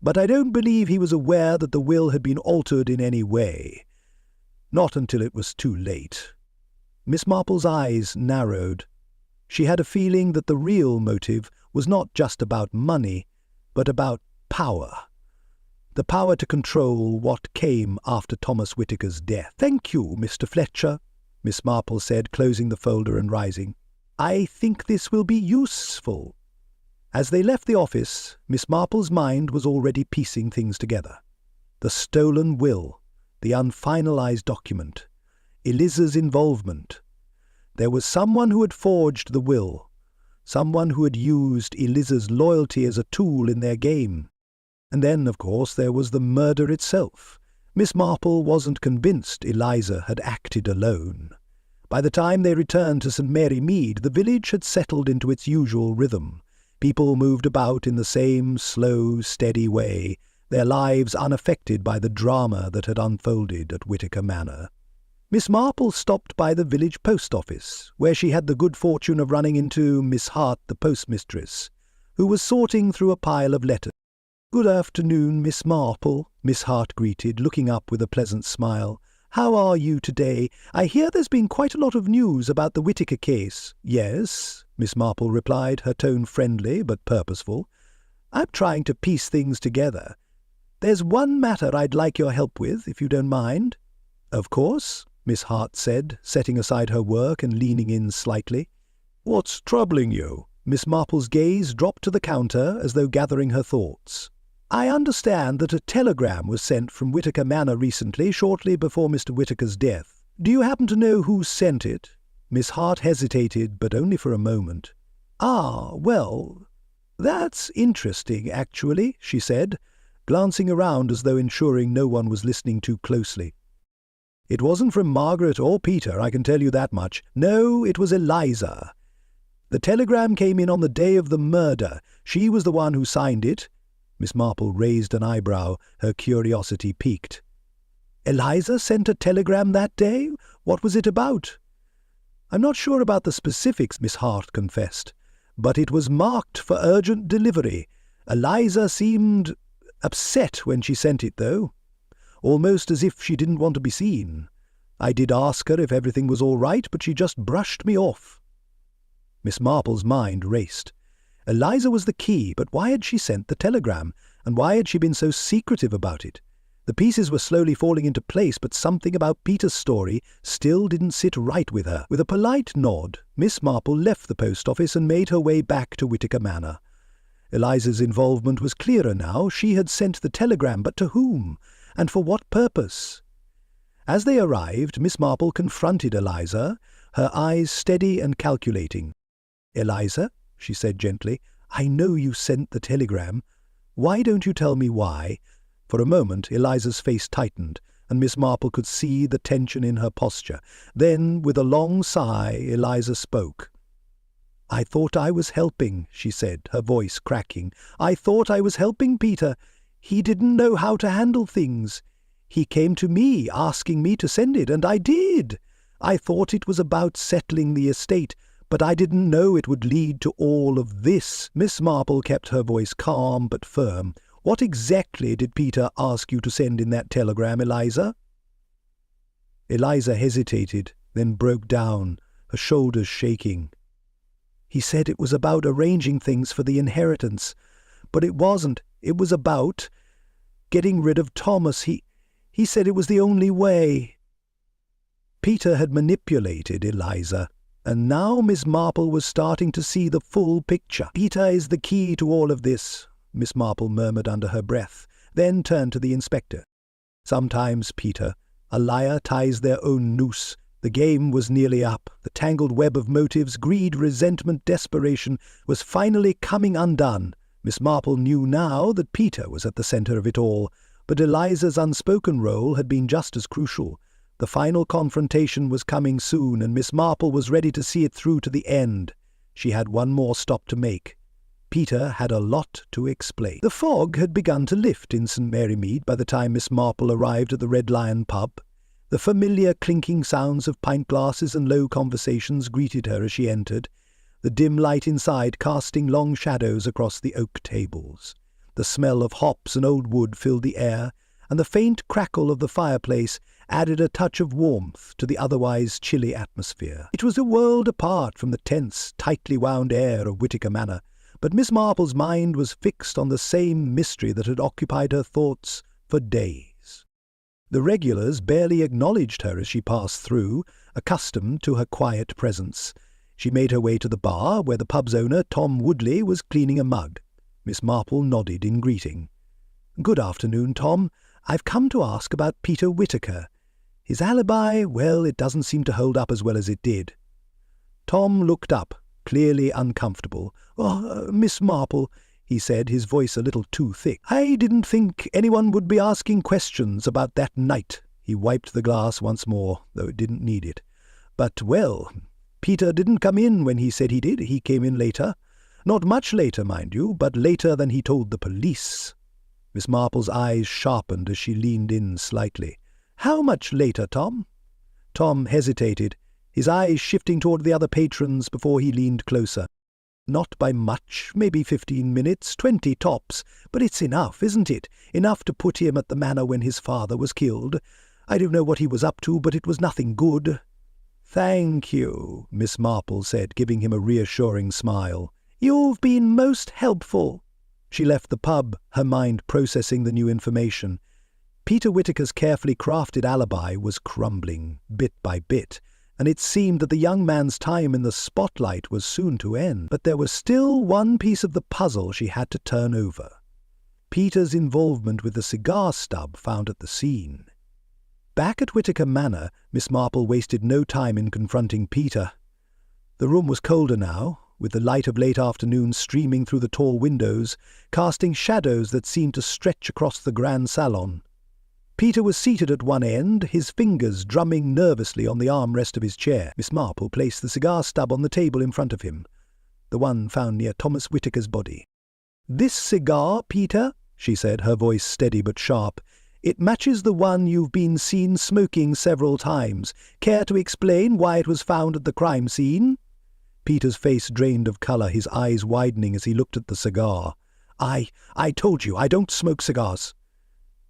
but I don't believe he was aware that the will had been altered in any way. Not until it was too late." Miss Marple's eyes narrowed. She had a feeling that the real motive was not just about money, but about power. The power to control what came after Thomas Whittaker's death. "Thank you, Mr. Fletcher," Miss Marple said, closing the folder and rising. "I think this will be useful." As they left the office, Miss Marple's mind was already piecing things together. The stolen will, the unfinalized document, Eliza's involvement. There was someone who had forged the will, someone who had used Eliza's loyalty as a tool in their game. And then, of course, there was the murder itself. Miss Marple wasn't convinced Eliza had acted alone. By the time they returned to St. Mary Mead, the village had settled into its usual rhythm. People moved about in the same slow, steady way, their lives unaffected by the drama that had unfolded at Whittaker Manor. Miss Marple stopped by the village post office, where she had the good fortune of running into Miss Hart, the postmistress, who was sorting through a pile of letters. "Good afternoon, Miss Marple," Miss Hart greeted, looking up with a pleasant smile. "How are you today? I hear there's been quite a lot of news about the Whittaker case." "Yes," Miss Marple replied, her tone friendly but purposeful. "I'm trying to piece things together. There's one matter I'd like your help with, if you don't mind." "Of course," Miss Hart said, setting aside her work and leaning in slightly. "What's troubling you?" Miss Marple's gaze dropped to the counter as though gathering her thoughts. "I understand that a telegram was sent from Whittaker Manor recently, shortly before Mr. Whittaker's death. Do you happen to know who sent it?" Miss Hart hesitated, but only for a moment. "Ah, well, that's interesting, actually," she said, glancing around as though ensuring no one was listening too closely. "It wasn't from Margaret or Peter, I can tell you that much. No, it was Eliza. The telegram came in on the day of the murder. She was the one who signed it." Miss Marple raised an eyebrow, her curiosity piqued. "Eliza sent a telegram that day? What was it about?" "I'm not sure about the specifics," Miss Hart confessed, "but it was marked for urgent delivery. Eliza seemed upset when she sent it, though. Almost as if she didn't want to be seen. I did ask her if everything was all right, but she just brushed me off." Miss Marple's mind raced. Eliza was the key, but why had she sent the telegram, and why had she been so secretive about it? The pieces were slowly falling into place, but something about Peter's story still didn't sit right with her. With a polite nod, Miss Marple left the post office and made her way back to Whittaker Manor. Eliza's involvement was clearer now. She had sent the telegram, but to whom? And for what purpose? As they arrived, Miss Marple confronted Eliza, her eyes steady and calculating. "Eliza," she said gently, "I know you sent the telegram. Why don't you tell me why?" For a moment Eliza's face tightened, and Miss Marple could see the tension in her posture. Then, with a long sigh, Eliza spoke. "I thought I was helping," she said, her voice cracking. "I thought I was helping Peter. He didn't know how to handle things. He came to me asking me to send it, and I did. I thought it was about settling the estate, but I didn't know it would lead to all of this." Miss Marple kept her voice calm but firm. "What exactly did Peter ask you to send in that telegram, Eliza?" Eliza hesitated, then broke down, her shoulders shaking. "He said it was about arranging things for the inheritance, but it wasn't. It was about getting rid of Thomas. He said it was the only way." Peter had manipulated Eliza, and now Miss Marple was starting to see the full picture. "Peter is the key to all of this," Miss Marple murmured under her breath, then turned to the inspector. "Sometimes, Peter, a liar ties their own noose. The game was nearly up. The tangled web of motives, greed, resentment, desperation, was finally coming undone. Miss Marple knew now that Peter was at the centre of it all, but Eliza's unspoken role had been just as crucial. The final confrontation was coming soon, and Miss Marple was ready to see it through to the end. She had one more stop to make. Peter had a lot to explain. The fog had begun to lift in St. Mary Mead by the time Miss Marple arrived at the Red Lion pub. The familiar clinking sounds of pint glasses and low conversations greeted her as she entered, the dim light inside casting long shadows across the oak tables. The smell of hops and old wood filled the air, and the faint crackle of the fireplace added a touch of warmth to the otherwise chilly atmosphere. It was a world apart from the tense, tightly wound air of Whittaker Manor, but Miss Marple's mind was fixed on the same mystery that had occupied her thoughts for days. The regulars barely acknowledged her as she passed through, accustomed to her quiet presence. She made her way to the bar, where the pub's owner, Tom Woodley, was cleaning a mug. Miss Marple nodded in greeting. "Good afternoon, Tom. I've come to ask about Peter Whittaker. His alibi, well, it doesn't seem to hold up as well as it did." Tom looked up, clearly uncomfortable. "Oh, Miss Marple," he said, his voice a little too thick. "I didn't think anyone would be asking questions about that night." He wiped the glass once more, though it didn't need it. "But, well, Peter didn't come in when he said he did. He came in later. Not much later, mind you, but later than he told the police." Miss Marple's eyes sharpened as she leaned in slightly. "How much later, Tom?" Tom hesitated, his eyes shifting toward the other patrons before he leaned closer. "Not by much, maybe 15 minutes, 20 tops, but it's enough, isn't it? Enough to put him at the manor when his father was killed. I don't know what he was up to, but it was nothing good." "Thank you," Miss Marple said, giving him a reassuring smile. "You've been most helpful." She left the pub, her mind processing the new information. Peter Whittaker's carefully crafted alibi was crumbling, bit by bit, and it seemed that the young man's time in the spotlight was soon to end. But there was still one piece of the puzzle she had to turn over: Peter's involvement with the cigar stub found at the scene. Back at Whittaker Manor, Miss Marple wasted no time in confronting Peter. The room was colder now, with the light of late afternoon streaming through the tall windows, casting shadows that seemed to stretch across the grand salon. Peter was seated at one end, his fingers drumming nervously on the armrest of his chair. Miss Marple placed the cigar stub on the table in front of him, the one found near Thomas Whittaker's body. "This cigar, Peter," she said, her voice steady but sharp, "it matches the one you've been seen smoking several times. Care to explain why it was found at the crime scene?" Peter's face drained of colour, his eyes widening as he looked at the cigar. I told you, I don't smoke cigars."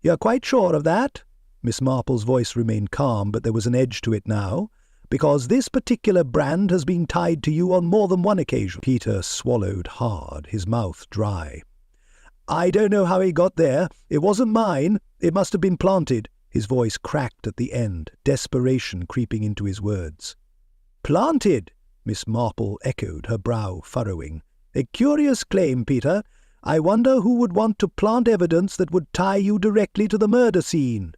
"You're quite sure of that?" Miss Marple's voice remained calm, but there was an edge to it now. "Because this particular brand has been tied to you on more than one occasion." Peter swallowed hard, his mouth dry. "I don't know how he got there. It wasn't mine. It must have been planted." His voice cracked at the end, desperation creeping into his words. "Planted?" Miss Marple echoed, her brow furrowing. "A curious claim, Peter. I wonder who would want to plant evidence that would tie you directly to the murder scene."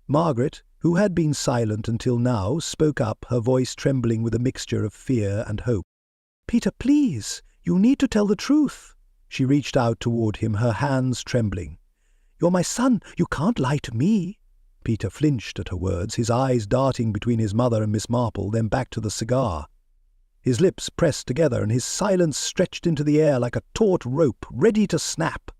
Margaret, who had been silent until now, spoke up, her voice trembling with a mixture of fear and hope. "Peter, please, you need to tell the truth." She reached out toward him, her hands trembling. "You're my son. You can't lie to me." Peter flinched at her words, his eyes darting between his mother and Miss Marple, then back to the cigar. His lips pressed together, and his silence stretched into the air like a taut rope, ready to snap.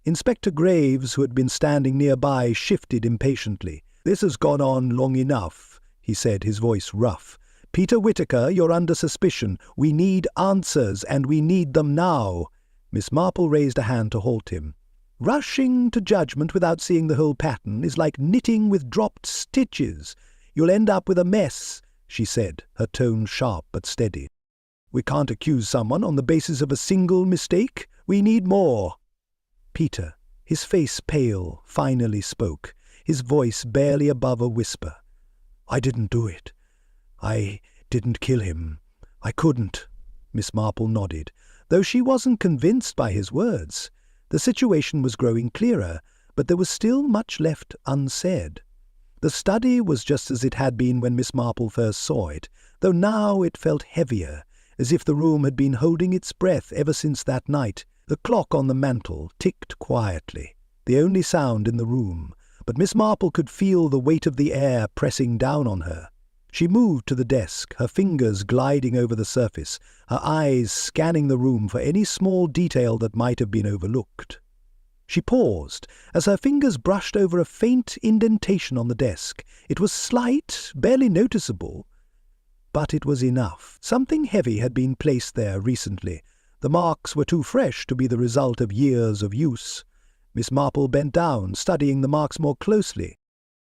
Inspector Graves, who had been standing nearby, shifted impatiently. "This has gone on long enough," he said, his voice rough. "Peter Whittaker, you're under suspicion. We need answers, and we need them now." Miss Marple raised a hand to halt him. "Rushing to judgment without seeing the whole pattern is like knitting with dropped stitches. You'll end up with a mess," she said, her tone sharp but steady. "We can't accuse someone on the basis of a single mistake. We need more." Peter, his face pale, finally spoke, his voice barely above a whisper. "I didn't do it. I didn't kill him. I couldn't." Miss Marple nodded, though she wasn't convinced by his words. The situation was growing clearer, but there was still much left unsaid. The study was just as it had been when Miss Marple first saw it, though now it felt heavier, as if the room had been holding its breath ever since that night. The clock on the mantel ticked quietly, the only sound in the room, but Miss Marple could feel the weight of the air pressing down on her. She moved to the desk, her fingers gliding over the surface, her eyes scanning the room for any small detail that might have been overlooked. She paused as her fingers brushed over a faint indentation on the desk. It was slight, barely noticeable, but it was enough. Something heavy had been placed there recently. The marks were too fresh to be the result of years of use. Miss Marple bent down, studying the marks more closely.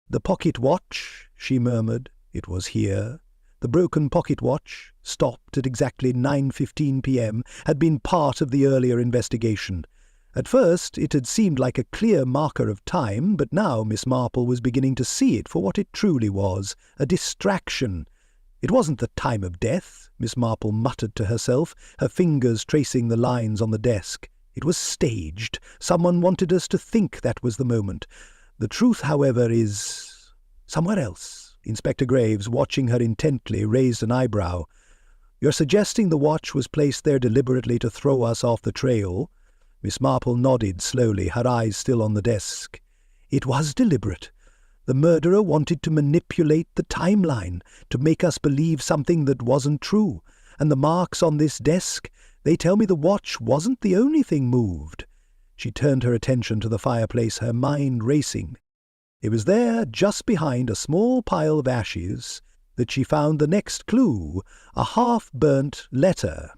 "The pocket watch," she murmured. It was here. The broken pocket watch, stopped at exactly 9:15 p.m., had been part of the earlier investigation. At first it had seemed like a clear marker of time, but now Miss Marple was beginning to see it for what it truly was, a distraction. It wasn't the time of death, Miss Marple muttered to herself, her fingers tracing the lines on the desk. It was staged. Someone wanted us to think that was the moment. The truth, however, is somewhere else. Inspector Graves, watching her intently, raised an eyebrow. "You're suggesting the watch was placed there deliberately to throw us off the trail?" Miss Marple nodded slowly, her eyes still on the desk. "It was deliberate. The murderer wanted to manipulate the timeline, to make us believe something that wasn't true. And the marks on this desk, they tell me the watch wasn't the only thing moved." She turned her attention to the fireplace, her mind racing. It was there, just behind a small pile of ashes, that she found the next clue, a half-burnt letter.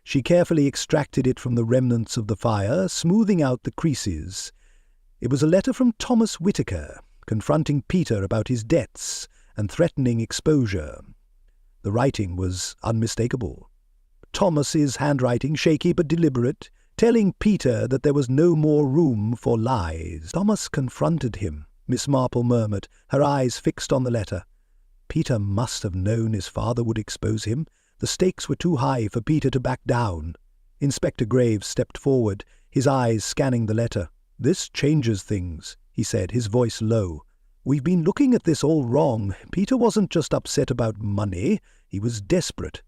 She carefully extracted it from the remnants of the fire, smoothing out the creases. It was a letter from Thomas Whittaker, confronting Peter about his debts and threatening exposure. The writing was unmistakable. Thomas's handwriting, shaky but deliberate, telling Peter that there was no more room for lies. "Thomas confronted him," Miss Marple murmured, her eyes fixed on the letter. Peter must have known his father would expose him. The stakes were too high for Peter to back down. Inspector Graves stepped forward, his eyes scanning the letter. "This changes things," he said, his voice low. "We've been looking at this all wrong. Peter wasn't just upset about money. He was desperate.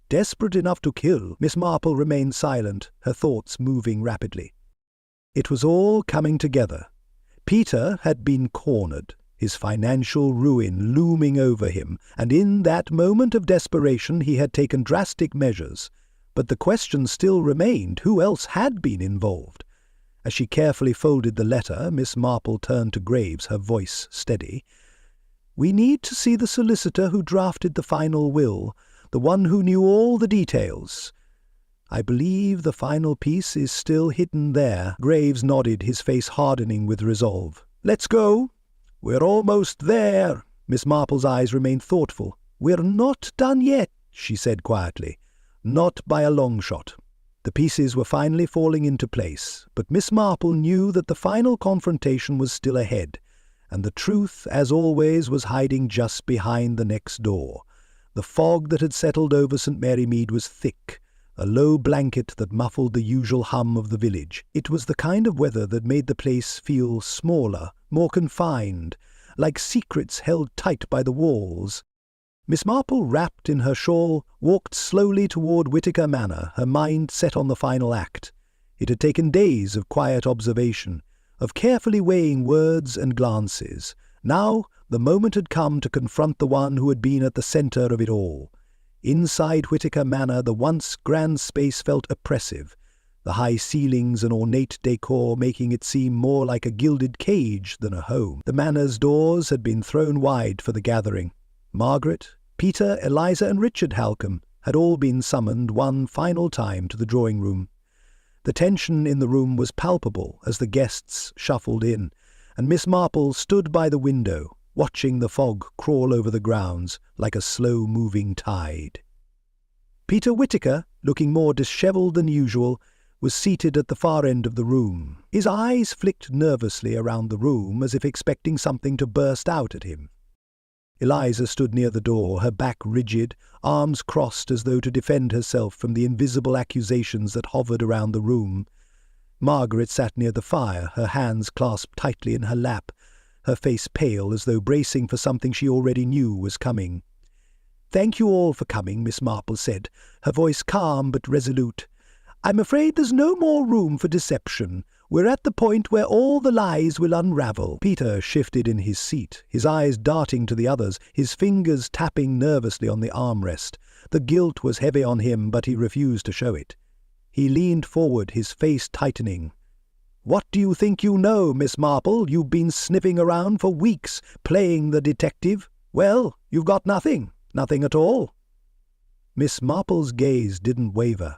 Desperate enough to kill." Miss Marple remained silent, her thoughts moving rapidly. It was all coming together. Peter had been cornered, his financial ruin looming over him, and in that moment of desperation he had taken drastic measures. But the question still remained, who else had been involved? As she carefully folded the letter, Miss Marple turned to Graves, her voice steady. "We need to see the solicitor who drafted the final will, the one who knew all the details. I believe the final piece is still hidden there." Graves nodded, his face hardening with resolve. "Let's go." "We're almost there." Miss Marple's eyes remained thoughtful. "We're not done yet," she said quietly. "Not by a long shot." The pieces were finally falling into place, but Miss Marple knew that the final confrontation was still ahead, and the truth, as always, was hiding just behind the next door. The fog that had settled over St. Mary Mead was thick, a low blanket that muffled the usual hum of the village. It was the kind of weather that made the place feel smaller, more confined, like secrets held tight by the walls. Miss Marple, wrapped in her shawl, walked slowly toward Whittaker Manor, her mind set on the final act. It had taken days of quiet observation, of carefully weighing words and glances. Now the moment had come to confront the one who had been at the center of it all. Inside Whittaker Manor, the once grand space felt oppressive, the high ceilings and ornate decor making it seem more like a gilded cage than a home. The manor's doors had been thrown wide for the gathering. Margaret, Peter, Eliza, and Richard Halcombe had all been summoned one final time to the drawing-room. The tension in the room was palpable as the guests shuffled in, and Miss Marple stood by the window, watching the fog crawl over the grounds like a slow-moving tide. Peter Whittaker, looking more dishevelled than usual, was seated at the far end of the room. His eyes flicked nervously around the room as if expecting something to burst out at him. Eliza stood near the door, her back rigid, arms crossed as though to defend herself from the invisible accusations that hovered around the room. Margaret sat near the fire, her hands clasped tightly in her lap, her face pale as though bracing for something she already knew was coming. "Thank you all for coming," Miss Marple said, her voice calm but resolute. "I'm afraid there's no more room for deception. We're at the point where all the lies will unravel." Peter shifted in his seat, his eyes darting to the others, his fingers tapping nervously on the armrest. The guilt was heavy on him, but he refused to show it. He leaned forward, his face tightening. "What do you think you know, Miss Marple? You've been sniffing around for weeks, playing the detective. Well, you've got nothing. Nothing at all." Miss Marple's gaze didn't waver.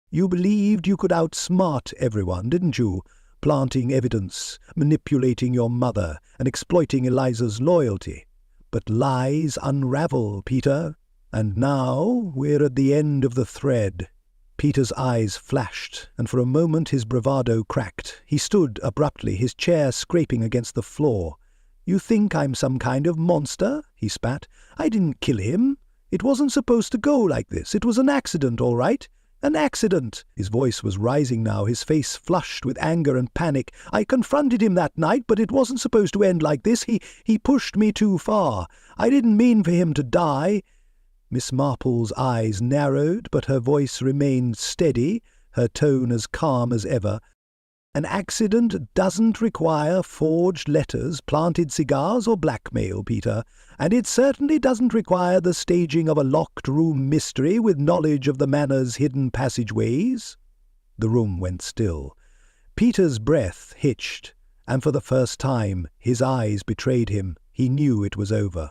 "You believed you could outsmart everyone, didn't you? Planting evidence, manipulating your mother, and exploiting Eliza's loyalty. But lies unravel, Peter. And now we're at the end of the thread." Peter's eyes flashed, and for a moment his bravado cracked. He stood abruptly, his chair scraping against the floor. "You think I'm some kind of monster?" he spat. "I didn't kill him. It wasn't supposed to go like this. It was an accident, all right. An accident." His voice was rising now, his face flushed with anger and panic. "I confronted him that night, but it wasn't supposed to end like this. He pushed me too far. I didn't mean for him to die." Miss Marple's eyes narrowed, but her voice remained steady, her tone as calm as ever. "An accident doesn't require forged letters, planted cigars, or blackmail, Peter, and it certainly doesn't require the staging of a locked-room mystery with knowledge of the manor's hidden passageways." The room went still. Peter's breath hitched, and for the first time his eyes betrayed him. He knew it was over.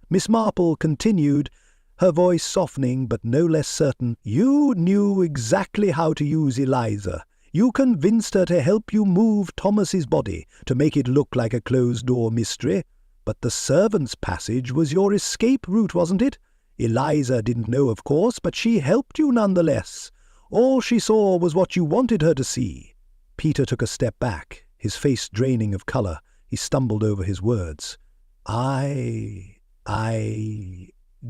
Miss Marple continued, her voice softening but no less certain. "You knew exactly how to use Eliza. You convinced her to help you move Thomas's body, to make it look like a closed-door mystery. But the servants' passage was your escape route, wasn't it? Eliza didn't know, of course, but she helped you nonetheless. All she saw was what you wanted her to see." Peter took a step back, his face draining of colour. He stumbled over his words. I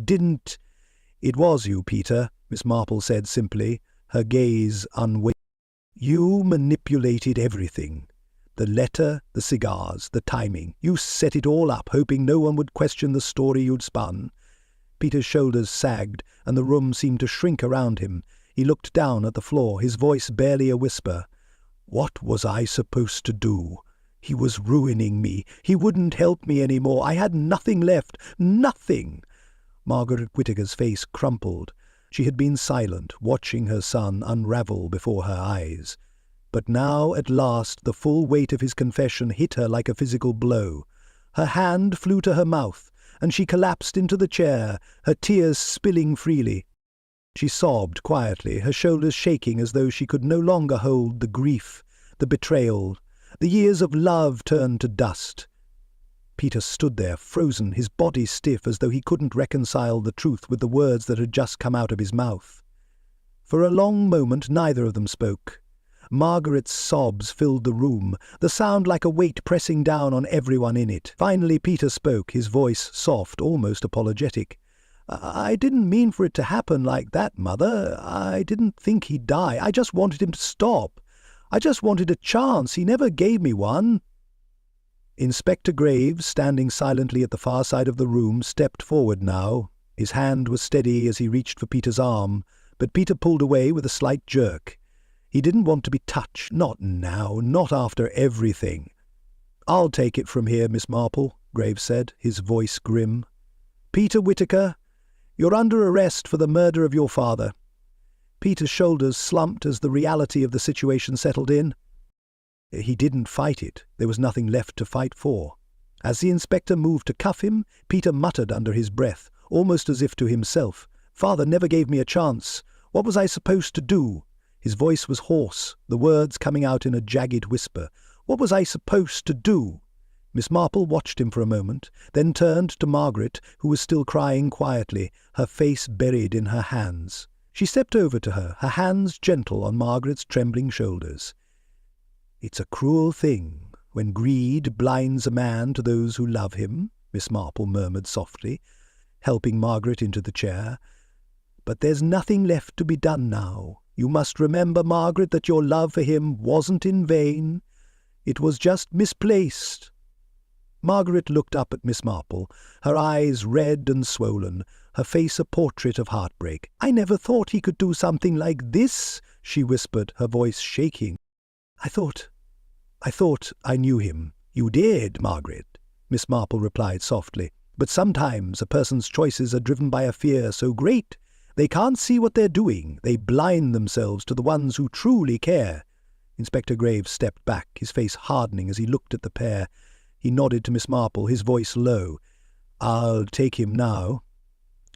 didn't—" "It was you, Peter," Miss Marple said simply, her gaze unwavering. "You manipulated everything. The letter, the cigars, the timing. You set it all up, hoping no one would question the story you'd spun." Peter's shoulders sagged, and the room seemed to shrink around him. He looked down at the floor, his voice barely a whisper. "What was I supposed to do? He was ruining me. He wouldn't help me any more. I had nothing left. Nothing." Margaret Whittaker's face crumpled. She had been silent, watching her son unravel before her eyes. But now, at last, the full weight of his confession hit her like a physical blow. Her hand flew to her mouth, and she collapsed into the chair, her tears spilling freely. She sobbed quietly, her shoulders shaking as though she could no longer hold the grief, the betrayal. The years of love turned to dust. Peter stood there, frozen, his body stiff as though he couldn't reconcile the truth with the words that had just come out of his mouth. For a long moment neither of them spoke. Margaret's sobs filled the room, the sound like a weight pressing down on everyone in it. Finally Peter spoke, his voice soft, almost apologetic. "I didn't mean for it to happen like that, Mother. I didn't think he'd die. I just wanted him to stop. I just wanted a chance. He never gave me one." Inspector Graves, standing silently at the far side of the room, stepped forward now. His hand was steady as he reached for Peter's arm, but Peter pulled away with a slight jerk. He didn't want to be touched. Not now, not after everything. "I'll take it from here, Miss Marple," Graves said, his voice grim. "Peter Whittaker, you're under arrest for the murder of your father." Peter's shoulders slumped as the reality of the situation settled in. He didn't fight it. There was nothing left to fight for. As the inspector moved to cuff him, Peter muttered under his breath, almost as if to himself, "Father never gave me a chance. What was I supposed to do?" His voice was hoarse, the words coming out in a jagged whisper. "What was I supposed to do?" Miss Marple watched him for a moment, then turned to Margaret, who was still crying quietly, her face buried in her hands. She stepped over to her, her hands gentle on Margaret's trembling shoulders. "It's a cruel thing when greed blinds a man to those who love him," Miss Marple murmured softly, helping Margaret into the chair. "But there's nothing left to be done now. You must remember, Margaret, that your love for him wasn't in vain. It was just misplaced." Margaret looked up at Miss Marple, her eyes red and swollen, her face a portrait of heartbreak. "I never thought he could do something like this," she whispered, her voice shaking. I thought I knew him." "You did, Margaret," Miss Marple replied softly. "But sometimes a person's choices are driven by a fear so great they can't see what they're doing. They blind themselves to the ones who truly care." Inspector Graves stepped back, his face hardening as he looked at the pair. He nodded to Miss Marple, his voice low. "I'll take him now."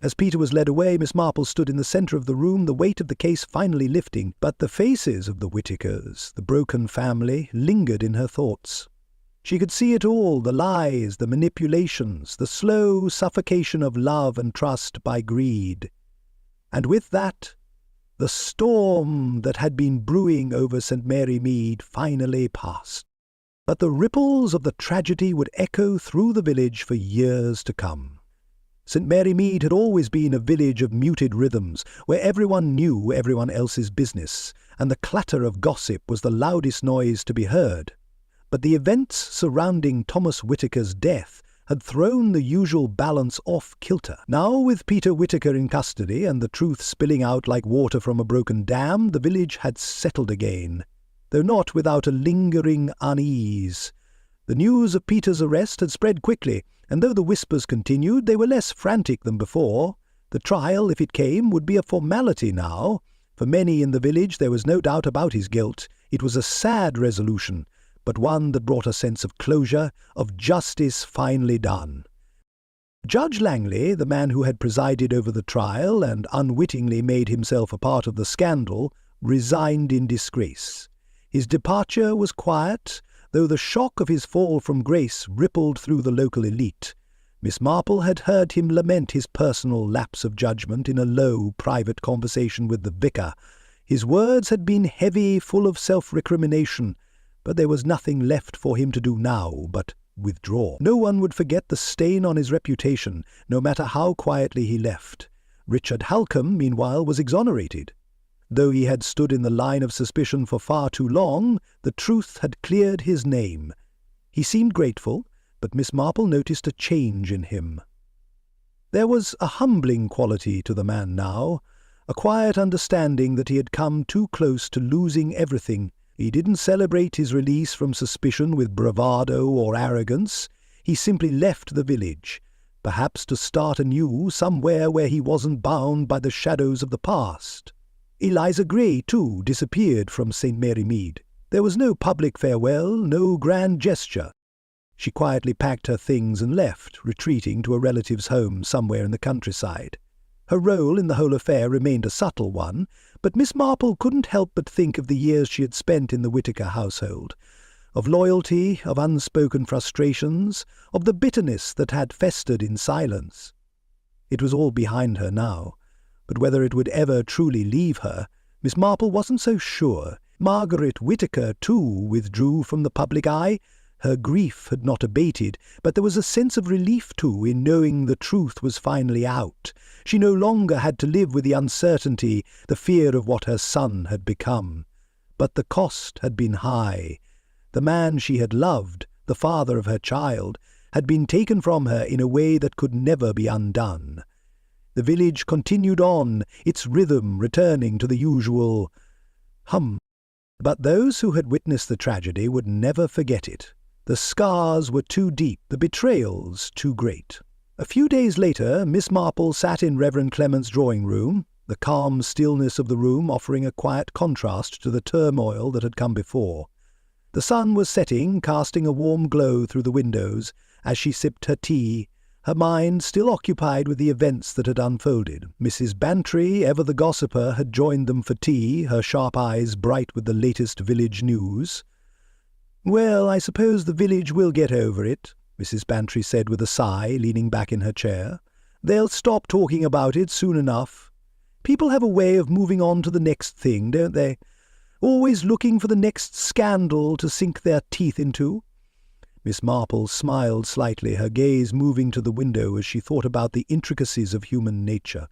As Peter was led away, Miss Marple stood in the centre of the room, the weight of the case finally lifting, but the faces of the Whitakers, the broken family, lingered in her thoughts. She could see it all, the lies, the manipulations, the slow suffocation of love and trust by greed. And with that, the storm that had been brewing over St. Mary Mead finally passed. But the ripples of the tragedy would echo through the village for years to come. St. Mary Mead had always been a village of muted rhythms, where everyone knew everyone else's business, and the clatter of gossip was the loudest noise to be heard. But the events surrounding Thomas Whitaker's death had thrown the usual balance off kilter. Now, with Peter Whitaker in custody and the truth spilling out like water from a broken dam, the village had settled again, though not without a lingering unease. The news of Peter's arrest had spread quickly, and though the whispers continued, they were less frantic than before. The trial, if it came, would be a formality now. For many in the village there was no doubt about his guilt. It was a sad resolution, but one that brought a sense of closure, of justice finally done. Judge Langley, the man who had presided over the trial and unwittingly made himself a part of the scandal, resigned in disgrace. His departure was quiet, though the shock of his fall from grace rippled through the local elite. Miss Marple had heard him lament his personal lapse of judgment in a low, private conversation with the vicar. His words had been heavy, full of self-recrimination, but there was nothing left for him to do now but withdraw. No one would forget the stain on his reputation, no matter how quietly he left. Richard Halcombe, meanwhile, was exonerated. Though he had stood in the line of suspicion for far too long, the truth had cleared his name. He seemed grateful, but Miss Marple noticed a change in him. There was a humbling quality to the man now, a quiet understanding that he had come too close to losing everything. He didn't celebrate his release from suspicion with bravado or arrogance. He simply left the village, perhaps to start anew somewhere where he wasn't bound by the shadows of the past. Eliza Gray, too, disappeared from St. Mary Mead. There was no public farewell, no grand gesture. She quietly packed her things and left, retreating to a relative's home somewhere in the countryside. Her role in the whole affair remained a subtle one, but Miss Marple couldn't help but think of the years she had spent in the Whitaker household, of loyalty, of unspoken frustrations, of the bitterness that had festered in silence. It was all behind her now, but whether it would ever truly leave her, Miss Marple wasn't so sure. Margaret Whitaker, too, withdrew from the public eye. Her grief had not abated, but there was a sense of relief, too, in knowing the truth was finally out. She no longer had to live with the uncertainty, the fear of what her son had become. But the cost had been high. The man she had loved, the father of her child, had been taken from her in a way that could never be undone. The village continued on, its rhythm returning to the usual hum. But those who had witnessed the tragedy would never forget it. The scars were too deep, the betrayals too great. A few days later, Miss Marple sat in Reverend Clement's drawing-room, the calm stillness of the room offering a quiet contrast to the turmoil that had come before. The sun was setting, casting a warm glow through the windows as she sipped her tea, her mind still occupied with the events that had unfolded. Mrs. Bantry, ever the gossiper, had joined them for tea, her sharp eyes bright with the latest village news. "Well, I suppose the village will get over it," Mrs. Bantry said with a sigh, leaning back in her chair. "They'll stop talking about it soon enough. People have a way of moving on to the next thing, don't they? Always looking for the next scandal to sink their teeth into." Miss Marple smiled slightly, her gaze moving to the window as she thought about the intricacies of human nature.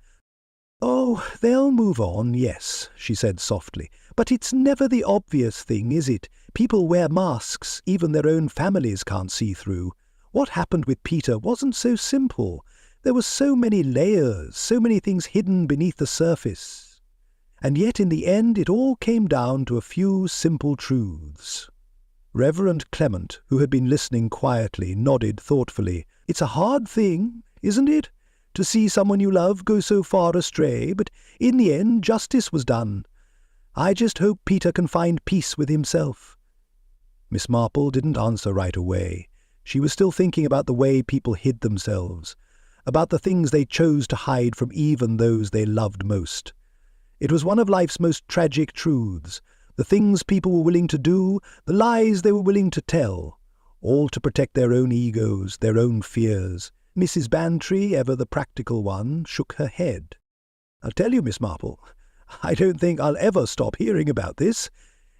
"Oh, they'll move on, yes," she said softly. "But it's never the obvious thing, is it? People wear masks even their own families can't see through. What happened with Peter wasn't so simple. There were so many layers, so many things hidden beneath the surface. And yet in the end it all came down to a few simple truths. Reverend Clement, who had been listening quietly, nodded thoughtfully. "It's a hard thing, isn't it, to see someone you love go so far astray, but in the end justice was done. I just hope Peter can find peace with himself." Miss Marple didn't answer right away. She was still thinking about the way people hid themselves, about the things they chose to hide from even those they loved most. It was one of life's most tragic truths, the things people were willing to do, the lies they were willing to tell, all to protect their own egos, their own fears. Mrs. Bantry, ever the practical one, shook her head. "I'll tell you, Miss Marple, I don't think I'll ever stop hearing about this.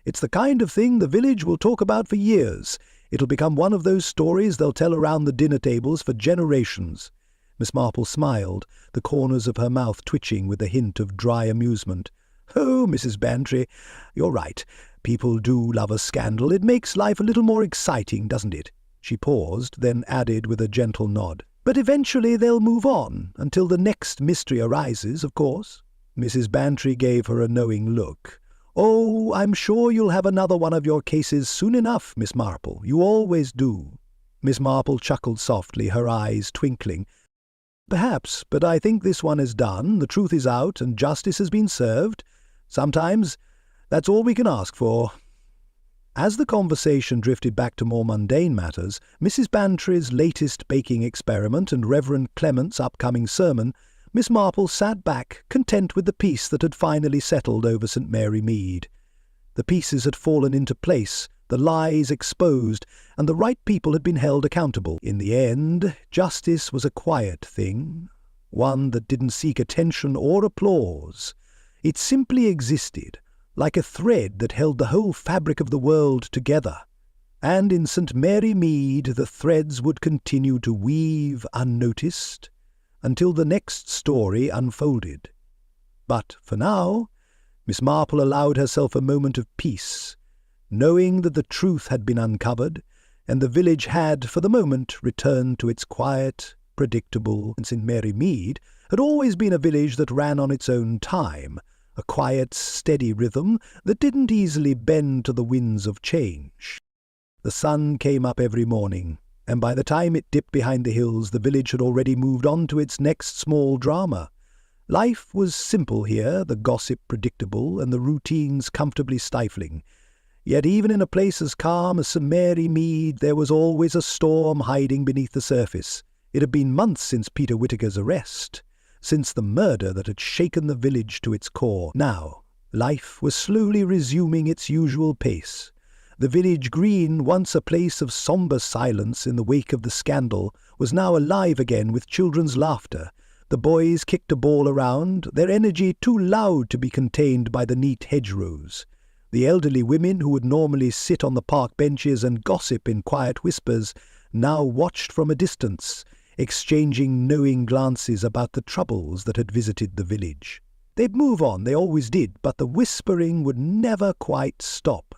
It's the kind of thing the village will talk about for years. It'll become one of those stories they'll tell around the dinner tables for generations." Miss Marple smiled, the corners of her mouth twitching with a hint of dry amusement. "Oh, Mrs. Bantry, you're right. People do love a scandal. It makes life a little more exciting, doesn't it?" She paused, then added with a gentle nod. "But eventually they'll move on, until the next mystery arises, of course." Mrs. Bantry gave her a knowing look. "Oh, I'm sure you'll have another one of your cases soon enough, Miss Marple. You always do." Miss Marple chuckled softly, her eyes twinkling. "Perhaps, but I think this one is done, the truth is out, and justice has been served. Sometimes that's all we can ask for." As the conversation drifted back to more mundane matters, Mrs. Bantry's latest baking experiment and Reverend Clement's upcoming sermon, Miss Marple sat back, content with the peace that had finally settled over St. Mary Mead. The pieces had fallen into place, the lies exposed, and the right people had been held accountable. In the end, justice was a quiet thing, one that didn't seek attention or applause. It simply existed, like a thread that held the whole fabric of the world together. And in St. Mary Mead the threads would continue to weave unnoticed until the next story unfolded. But for now, Miss Marple allowed herself a moment of peace, knowing that the truth had been uncovered, and the village had, for the moment, returned to its quiet, predictable. And St. Mary Mead had always been a village that ran on its own time, a quiet, steady rhythm that didn't easily bend to the winds of change. The sun came up every morning, and by the time it dipped behind the hills, the village had already moved on to its next small drama. Life was simple here, the gossip predictable, and the routines comfortably stifling. Yet even in a place as calm as St. Mary Mead, there was always a storm hiding beneath the surface. It had been months since Peter Whittaker's arrest, since the murder that had shaken the village to its core. Now, life was slowly resuming its usual pace. The village green, once a place of sombre silence in the wake of the scandal, was now alive again with children's laughter. The boys kicked a ball around, their energy too loud to be contained by the neat hedgerows. The elderly women who would normally sit on the park benches and gossip in quiet whispers now watched from a distance, exchanging knowing glances about the troubles that had visited the village. They'd move on, they always did, but the whispering would never quite stop.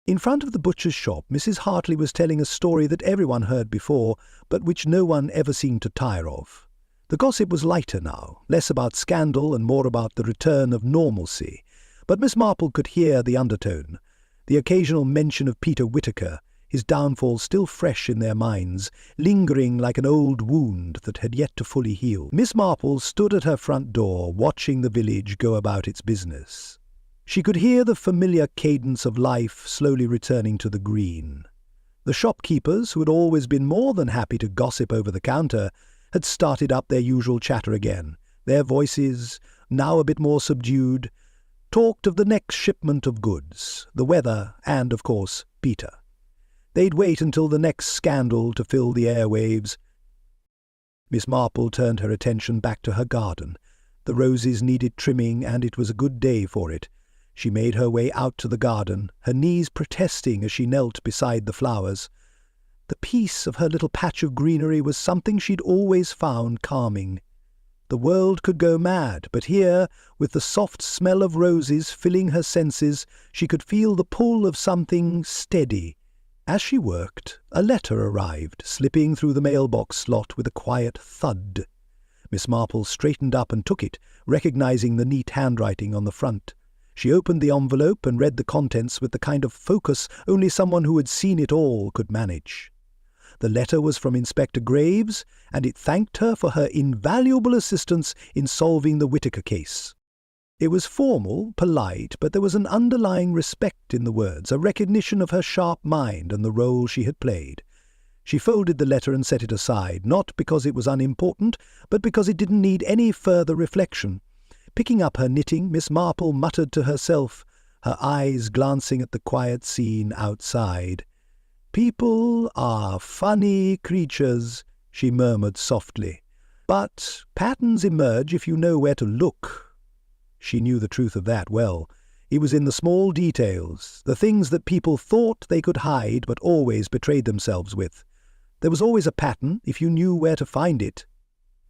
In front of the butcher's shop, Mrs. Hartley was telling a story that everyone heard before, but which no one ever seemed to tire of. The gossip was lighter now, less about scandal and more about the return of normalcy. But Miss Marple could hear the undertone, the occasional mention of Peter Whittaker, his downfall still fresh in their minds, lingering like an old wound that had yet to fully heal. Miss Marple stood at her front door, watching the village go about its business. She could hear the familiar cadence of life slowly returning to the green. The shopkeepers, who had always been more than happy to gossip over the counter, had started up their usual chatter again. Their voices, now a bit more subdued, talked of the next shipment of goods, the weather, and, of course, Peter. They'd wait until the next scandal to fill the airwaves. Miss Marple turned her attention back to her garden. The roses needed trimming, and it was a good day for it. She made her way out to the garden, her knees protesting as she knelt beside the flowers. The peace of her little patch of greenery was something she'd always found calming. The world could go mad, but here, with the soft smell of roses filling her senses, she could feel the pull of something steady. As she worked, a letter arrived, slipping through the mailbox slot with a quiet thud. Miss Marple straightened up and took it, recognizing the neat handwriting on the front. She opened the envelope and read the contents with the kind of focus only someone who had seen it all could manage. The letter was from Inspector Graves, and it thanked her for her invaluable assistance in solving the Whittaker case. It was formal, polite, but there was an underlying respect in the words, a recognition of her sharp mind and the role she had played. She folded the letter and set it aside, not because it was unimportant, but because it didn't need any further reflection. Picking up her knitting, Miss Marple muttered to herself, her eyes glancing at the quiet scene outside. "People are funny creatures," she murmured softly. "But patterns emerge if you know where to look." She knew the truth of that well. It was in the small details, the things that people thought they could hide but always betrayed themselves with. There was always a pattern if you knew where to find it.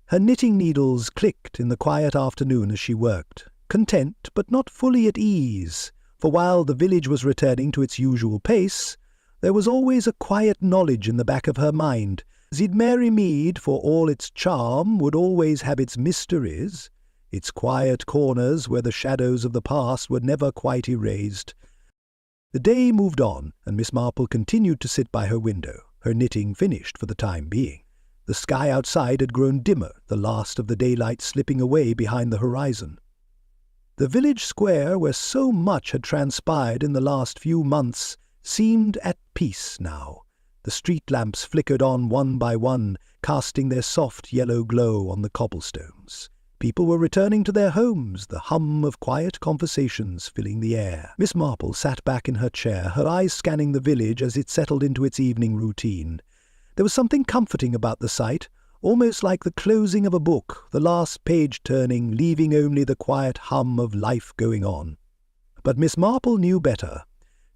Her knitting needles clicked in the quiet afternoon as she worked, content but not fully at ease, for while the village was returning to its usual pace, there was always a quiet knowledge in the back of her mind. Mary Mead, for all its charm, would always have its mysteries, its quiet corners where the shadows of the past were never quite erased. The day moved on, and Miss Marple continued to sit by her window, her knitting finished for the time being. The sky outside had grown dimmer, the last of the daylight slipping away behind the horizon. The village square, where so much had transpired in the last few months, seemed at peace now. The street lamps flickered on one by one, casting their soft yellow glow on the cobblestones. People were returning to their homes, the hum of quiet conversations filling the air. Miss Marple sat back in her chair, her eyes scanning the village as it settled into its evening routine. There was something comforting about the sight, almost like the closing of a book, the last page turning, leaving only the quiet hum of life going on. But Miss Marple knew better.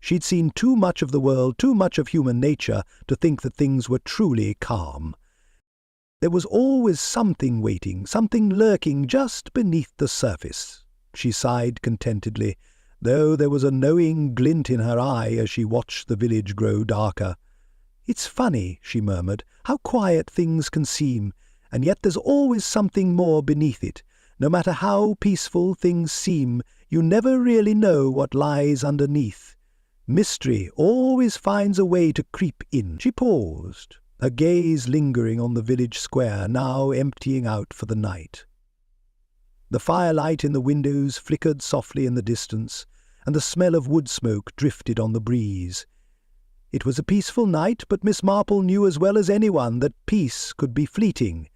She'd seen too much of the world, too much of human nature, to think that things were truly calm. There was always something waiting, something lurking just beneath the surface. She sighed contentedly, though there was a knowing glint in her eye as she watched the village grow darker. "It's funny," she murmured, "how quiet things can seem, and yet there's always something more beneath it. No matter how peaceful things seem, you never really know what lies underneath. Mystery always finds a way to creep in." She paused, her gaze lingering on the village square, now emptying out for the night. The firelight in the windows flickered softly in the distance, and the smell of wood smoke drifted on the breeze. It was a peaceful night, but Miss Marple knew as well as anyone that peace could be fleeting.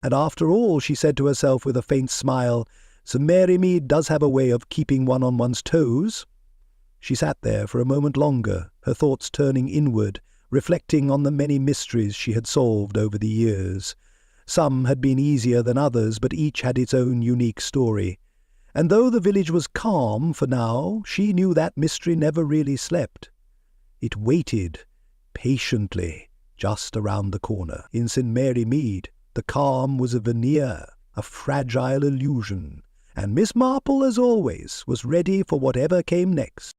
And after all, she said to herself with a faint smile, St. Mary Mead does have a way of keeping one on one's toes. She sat there for a moment longer, her thoughts turning inward, reflecting on the many mysteries she had solved over the years. Some had been easier than others, but each had its own unique story. And though the village was calm for now, she knew that mystery never really slept. It waited, patiently, just around the corner. In St. Mary Mead, the calm was a veneer, a fragile illusion, and Miss Marple, as always, was ready for whatever came next.